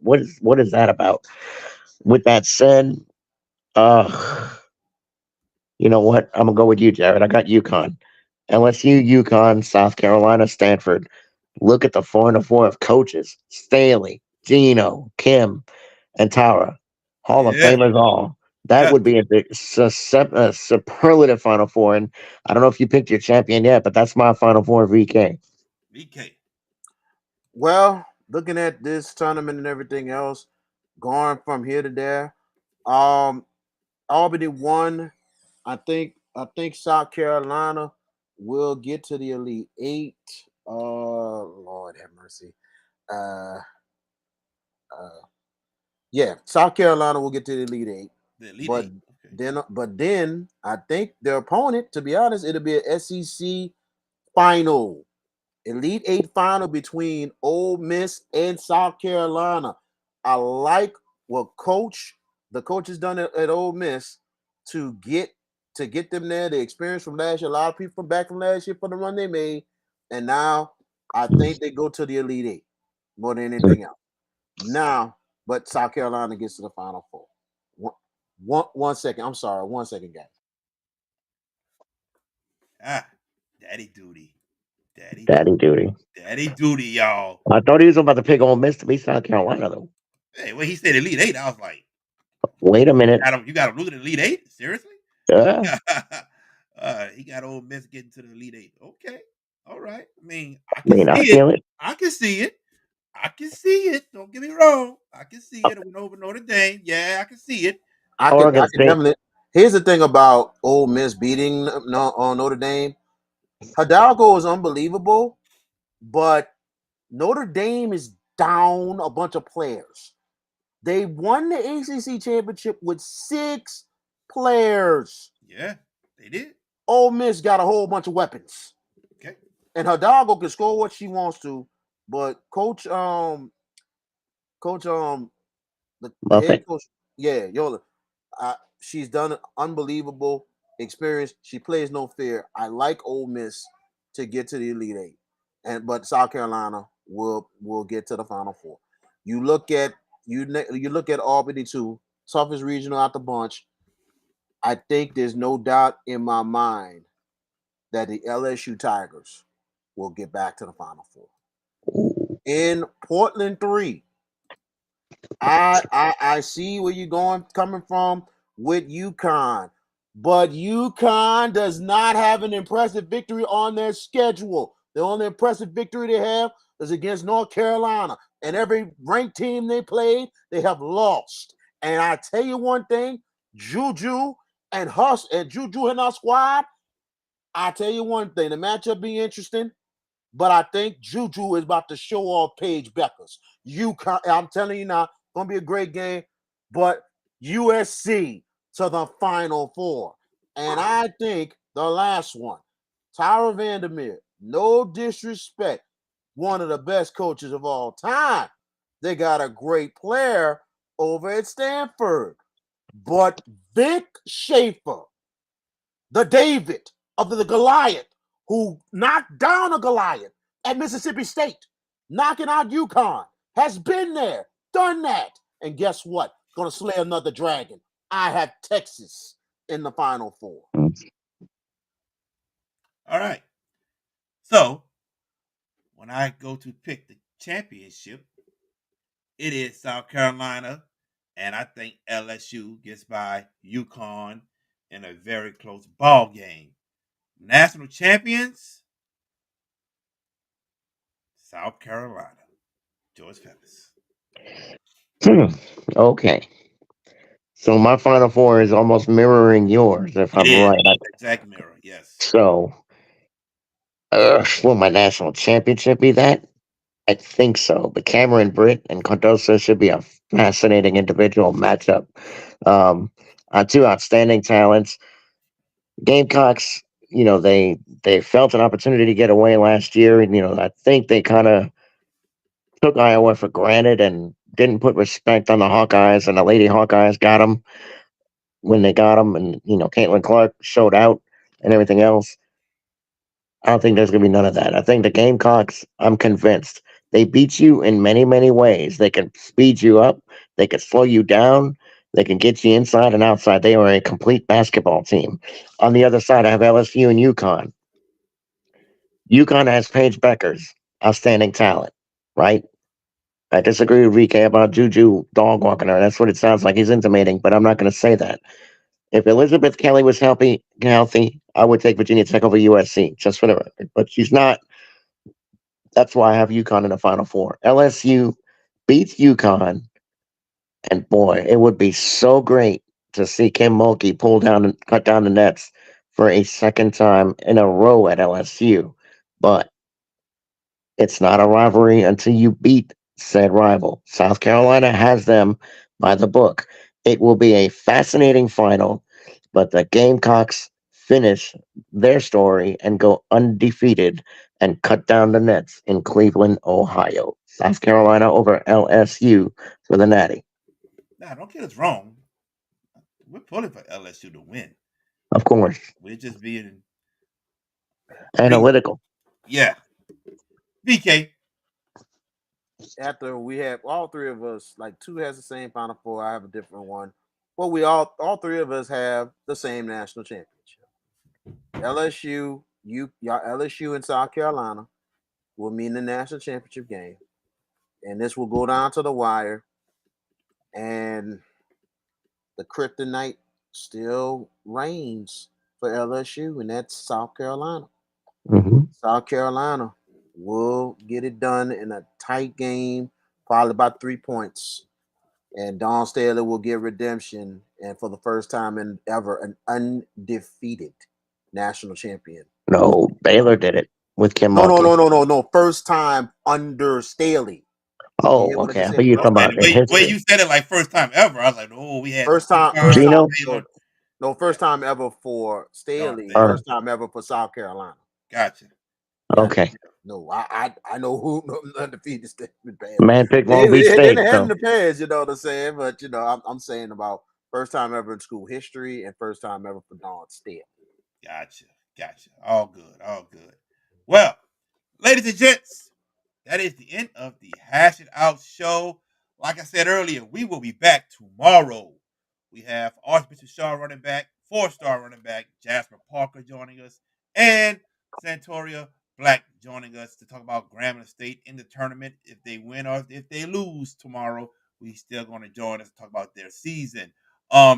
is that about? With that said, uh you know what? I'm gonna go with you, Jared. I got UConn, LSU, UConn, South Carolina, Stanford. Look at the 4-4 of coaches: Staley, Gino, Kim, and Tara. Hall of Yeah. Famers all. That Yeah. would be a superlative Final Four. And I don't know if you picked your champion yet, but that's my Final Four VK. VK. Well, looking at this tournament and everything else, going from here to there, um, Albany won. I think South Carolina will get to the Elite Eight. Lord have mercy. Uh, uh, yeah, South Carolina will get to the Elite Eight, The Elite but Eight. Okay. then I think their opponent, to be honest, it'll be an SEC final. Elite Eight final between Ole Miss and South Carolina. I like what the coach has done at Ole Miss to get them there. The experience from last year, a lot of people from back from last year for the run they made, and now I think they go to the Elite Eight more than anything else. Now, but South Carolina gets to the Final Four. One second. I'm sorry. 1 second, guys. Ah, daddy duty. Daddy duty. Daddy duty. Daddy duty, y'all. I thought he was about to pick Ole Miss to beat South Carolina, though. Hey, when he said Elite Eight, I was like, Wait a minute. you got him losing the Elite Eight? Seriously? Yeah, He got Ole Miss getting to the Elite Eight. Okay. All right. I mean, I I can mean, I see it. feel it. I can see it. I can see it. Don't get me wrong. I can see Uh, it. Went over Notre Dame. Yeah, I can see it. I Oregon can State. definitely. Here's the thing about Ole Miss beating Notre Dame. Hidalgo is unbelievable, but Notre Dame is down a bunch of players. They won the ACC championship with 6 players. Yeah, they did. Ole Miss got a whole bunch of weapons, Okay. and Hidalgo can score what she wants to. But coach the head Buffett. coach, yeah, Yola, she's done an unbelievable experience. She plays no fear. I like Ole Miss to get to the Elite Eight, but South Carolina will get to the Final Four. You look at you look at Albany too, toughest regional out the bunch. I think there's no doubt in my mind that the LSU Tigers will get back to the Final Four. Ooh, In Portland 3, I see where you're coming from with UConn, but UConn does not have an impressive victory on their schedule. The only impressive victory they have is against North Carolina, and every ranked team they played, they have lost. And I tell you one thing, Juju Juju and our squad. I tell you one thing, the matchup be interesting. But I think Juju is about to show off Paige Beckers. I'm telling you now, gonna be a great game. But USC to the Final Four, and I think the last one, Tyra Vandermeer. No disrespect, one of the best coaches of all time. They got a great player over at Stanford, but Vic Schaefer, the David of the Goliath, who knocked down a Goliath at Mississippi State, knocking out UConn, has been there, done that. And guess what? Gonna slay another dragon. I have Texas in the Final Four. All right. So when I go to pick the championship, it is South Carolina, and I think LSU gets by UConn in a very close ball game. National champions, South Carolina. George Pepis. Hmm. Okay. So my Final Four is almost mirroring yours, if It I'm is right. exact mirror. Yes. So, will my national championship be that? I think so. But Cameron Britt and Cardoso should be a fascinating individual matchup. Um, two outstanding talents. Gamecocks, they felt an opportunity to get away last year, and I think they kind of took Iowa for granted and didn't put respect on the Hawkeyes, and the Lady Hawkeyes got them when they got them, and Caitlin Clark showed out and everything else. I don't think there's going to be none of that. I think the Gamecocks, I'm convinced, they beat you in many, many ways. They can speed you up, they can slow you down, they can get you inside and outside. They are a complete basketball team. On the other side, I have LSU and UConn. UConn has Paige Beckers, outstanding talent, right? I disagree with VK about Juju dog walking her. That's what it sounds like he's intimating, but I'm not going to say that. If Elizabeth Kelly was healthy, I would take Virginia Tech over USC, just for the record. But she's not. That's why I have UConn in the Final Four. LSU beats UConn, and boy, it would be so great to see Kim Mulkey pull down and cut down the nets for a second time in a row at LSU. But it's not a rivalry until you beat said rival. South Carolina has them by the book. It will be a fascinating final, but the Gamecocks finish their story and go undefeated and cut down the nets in Cleveland, Ohio. South Carolina over LSU for the Natty. Now, don't get us wrong. We're pulling for LSU to win. Of course. We're just being real. Analytical. Yeah. BK. After we have all three of us, like two has the same Final Four, I have a different one. Well, we all three of us have the same national championship. Y'all LSU and South Carolina will meet in the national championship game, and this will go down to the wire. And the kryptonite still reigns for LSU, and that's South Carolina. Hmm. South Carolina will get it done in a tight game, probably about 3 points. And Don Staley will get redemption, and for the first time in ever, an undefeated national champion. No, Baylor did it with Kim No, no, Mulkey. no, no, no, no. First time under Staley. You Oh, hear what I okay. just I said? think you're First talking Okay, about time. the in way history. you said it like first time ever, I was like, oh, we had First time. First UConn, time. Gino, No, Baylor, no. First time ever for Don Staley. Staley. First time ever for South Carolina. Gotcha. Yeah. okay. No, I know who undefeated Staley bad. Man picked Long Beach It didn't State. have in So the past, you know what I'm saying? But I'm saying about first time ever in school history and first time ever for Don Staley. Gotcha. Gotcha. All good. All good. Well, ladies and gents, that is the end of the Hash It Out show. Like I said earlier, we will be back tomorrow. We have Archbishop Shaw running back, four-star running back Jasper Parker joining us, and Santoria Black joining us to talk about Grambling State in the tournament. If they win or if they lose tomorrow, we still going to join us to talk about their season.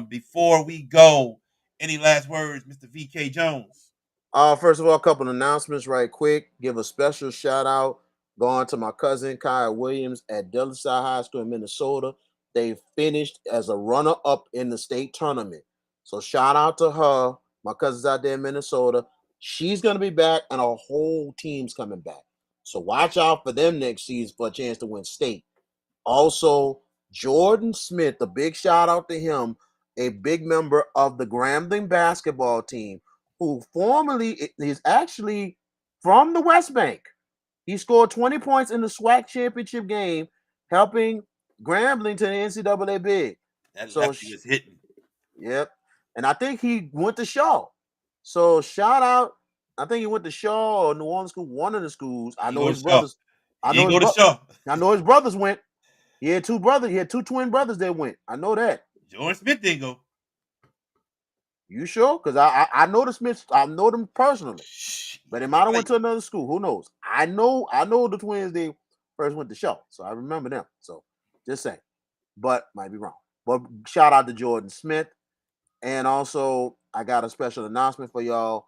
Before we go, any last words, Mr. VK Jones? First of all, a couple of announcements right quick. Give a special shout out going to my cousin Kyle Williams at Delaware High School in Minnesota. They finished as a runner up in the state tournament. So shout out to her. My cousin's out there in Minnesota. She's gonna be back, and our whole team's coming back. So watch out for them next season for a chance to win state. Also, Jordan Smith, a big shout out to him, a big member of the Grambling basketball team, who formerly is actually from the West Bank. He scored 20 points in the SWAC championship game, helping Grambling to the NCAA bid. That So, lefty is hitting. yep. And I think he went to Shaw. So shout out. I think he went to Shaw or New Orleans School, one of the schools. I He know go to his Shaw. brothers. I He know ain't his go to bro. Shaw. I know his brothers went. He had two brothers. He had two twin brothers that went. I know that. Jordan Smith didn't go. You sure? Because I know the Smiths. I know them personally. Shh, But they you're might have right. went to another school. Who knows? I know the twins. They first went to Shaw, so I remember them. So just saying. But might be wrong. But shout out to Jordan Smith. And also, I got a special announcement for y'all.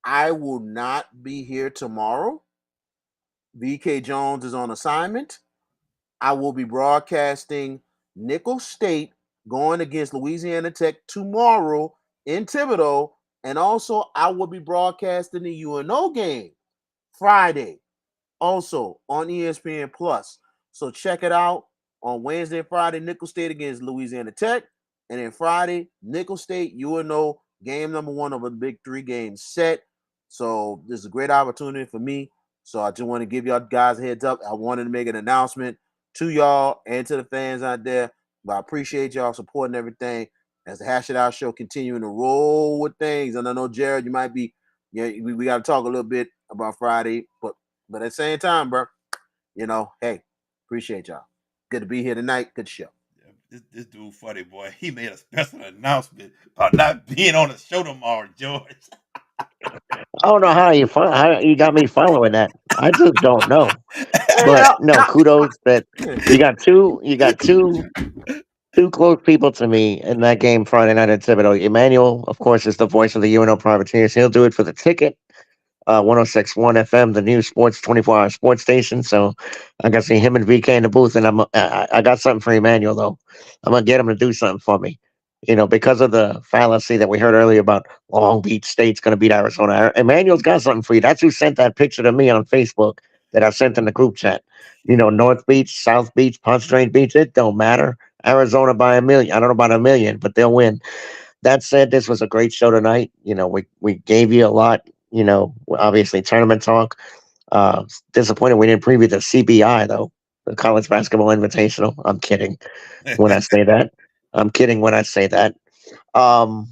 I will not be here tomorrow. VK Jones is on assignment. I will be broadcasting Nickel State going against Louisiana Tech tomorrow in Thibodeau. And also, I will be broadcasting the UNO game Friday, also on ESPN Plus. So check it out on Wednesday and Friday, Nickel State against Louisiana Tech. And then Friday, Nickel State, UNO, game number one of a big 3 game set. So this is a great opportunity for me. So I just want to give y'all guys a heads up. I wanted to make an announcement to y'all and to the fans out there. But I appreciate y'all supporting everything as the Hash It Out show continuing to roll with things. And I know, Jared, you might be, yeah, we got to talk a little bit about Friday, but at the same time, bro, hey, appreciate y'all. Good to be here tonight. Good show. Yeah, this dude funny boy. He made a special announcement about not being on the show tomorrow, George. I don't know how you got me following that. I just don't know. But Yeah, no, kudos that you got two close people to me in that game Friday night at Thibodeau. Emmanuel, of course, is the voice of the UNO Privateers. He'll do it for the ticket. 1061 FM, the new sports 24-hour sports station. So I got to see him and VK in the booth, and I got something for Emmanuel though. I'm gonna get him to do something for me. Because of the fallacy that we heard earlier about Long Beach State's going to beat Arizona. Emmanuel's got something for you. That's who sent that picture to me on Facebook that I sent in the group chat. North Beach, South Beach, Pontchartrain Beach, it don't matter. Arizona by a million. I don't know about a million, but they'll win. That said, this was a great show tonight. We gave you a lot. Obviously tournament talk. Disappointed we didn't preview the CBI though, the College Basketball Invitational. I'm kidding when I say that. I'm kidding when I say that. Um,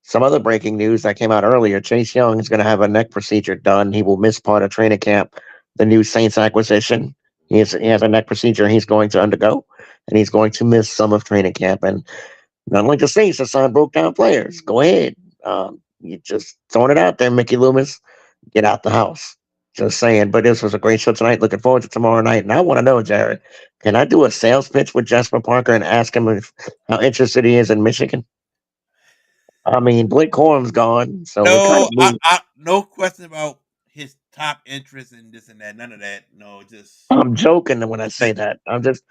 some other breaking news that came out earlier: Chase Young is going to have a neck procedure done. He will miss part of training camp. The new Saints acquisition. He has a neck procedure he's going to undergo, and he's going to miss some of training camp. And Not like the Saints that sign broke down players. Go ahead. You just throwing it out there, Mickey Loomis. Get out the house. Just saying. But this was a great show tonight. Looking forward to tomorrow night. And I want to know, Jared, can I do a sales pitch with Jasper Parker and ask him how interested he is in Michigan? I mean, Blake Corum's gone, so we kind No, of need. no question about his top interest in this and that. None of that. No, just I'm joking when I say that. I'm just,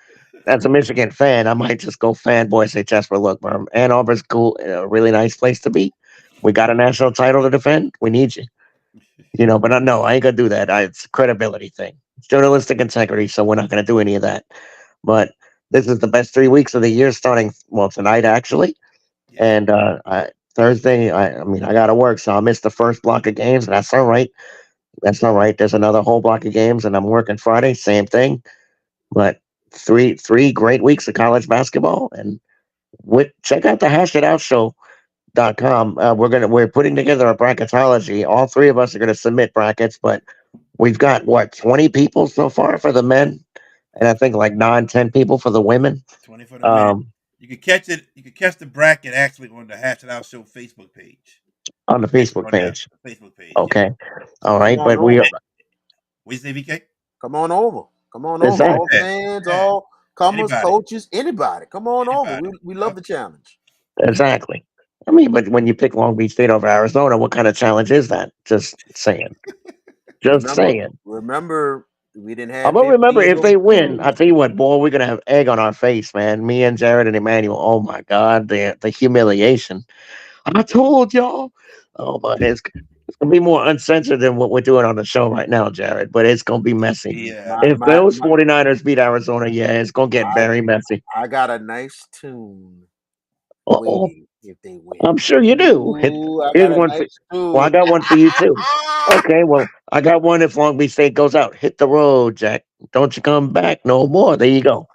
as a Michigan fan, I might just go fanboy and say, Jasper, look, bro, Ann Arbor's cool, a really nice place to be. We got a national title to defend. We need you. But no, I ain't gonna do that. It's a credibility thing. It's journalistic integrity, so we're not gonna do any of that. But this is the best 3 weeks of the year, starting tonight actually, yeah, and Thursday. I mean, I gotta work, so I'll miss the first block of games. And that's all right. That's all right. There's another whole block of games, and I'm working Friday. Same thing. But three great weeks of college basketball, and check out the Hash It Out Show.com. We're putting together a bracketology. All three of us are gonna submit brackets, but we've got what 20 people so far for the men, and I think like 9, 10 people for the women. 20 for the men. Um, You can catch it. You can catch the bracket actually on the Hash It Out Show Facebook page. on the Catch it Facebook on there. page. Facebook page. Yeah. Okay, all Come right, on but we over. What you say, VK? Come on over. Come on over. exactly All Yeah. fans, Yeah. all comers, Anybody. coaches, anybody. Come on over. Anybody. We love Yep. the challenge. exactly. I mean, but when you pick Long Beach State over Arizona, what kind of challenge is that? Just saying. Just Remember, saying. remember, we didn't I'm have gonna remember 50 of if they them. win. I tell you what, boy, we're gonna have egg on our face, man. Me and Jared and Emmanuel. Oh my God, the humiliation. I told y'all. Oh my, it's gonna be more uncensored than what we're doing on the show right now, Jared. But it's gonna be messy. Yeah, My no If my doubt. those my 49ers beat Arizona, yeah, it's gonna get I very messy. I got a nice tune Oh, waiting if they win. I'm sure you do. Ooh, I Here's got a one for. nice Well, I tune. got one for you too. Okay, well, I got one. If Long Beach State goes out, hit the road, Jack. Don't you come back no more. There you go.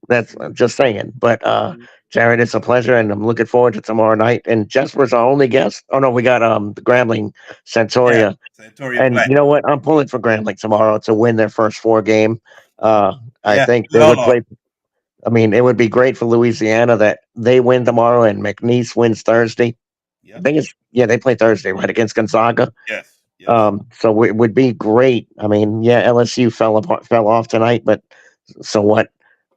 That's I'm just saying. But Jared, it's a pleasure, and I'm looking forward to tomorrow night. And Jesper's our only guest. Oh no, we got the Grambling Yeah. Centoria. Santoria And Black. you know what? I'm pulling for Grambling tomorrow to win their first 4 game. I Yeah, think we they all would are. play. I mean, it would be great for Louisiana that they win tomorrow and McNeese wins Thursday. I Yep. think they play Thursday, right, against Gonzaga. Yes. Yes. So it would be great. I mean, yeah, LSU fell off tonight, but so what?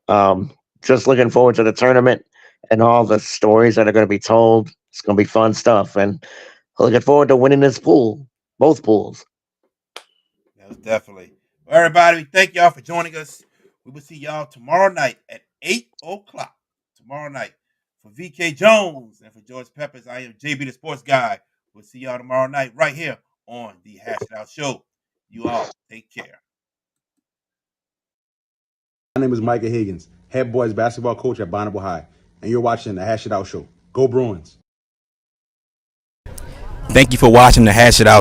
Um, just looking forward to the tournament and all the stories that are going to be told. It's going to be fun stuff, and looking forward to winning this pool, both pools. Yes, definitely. Well, everybody, thank y'all for joining us. We will see y'all tomorrow night at 8 o'clock. Tomorrow night. For VK Jones and for George Peppers, I am JB the Sports Guy. We'll see y'all tomorrow night right here on the Hash It Out Show. You all take care. My name is Micah Higgins, head boys basketball coach at Bonneville High, and you're watching the Hash It Out Show. Go Bruins. Thank you for watching the Hash It Out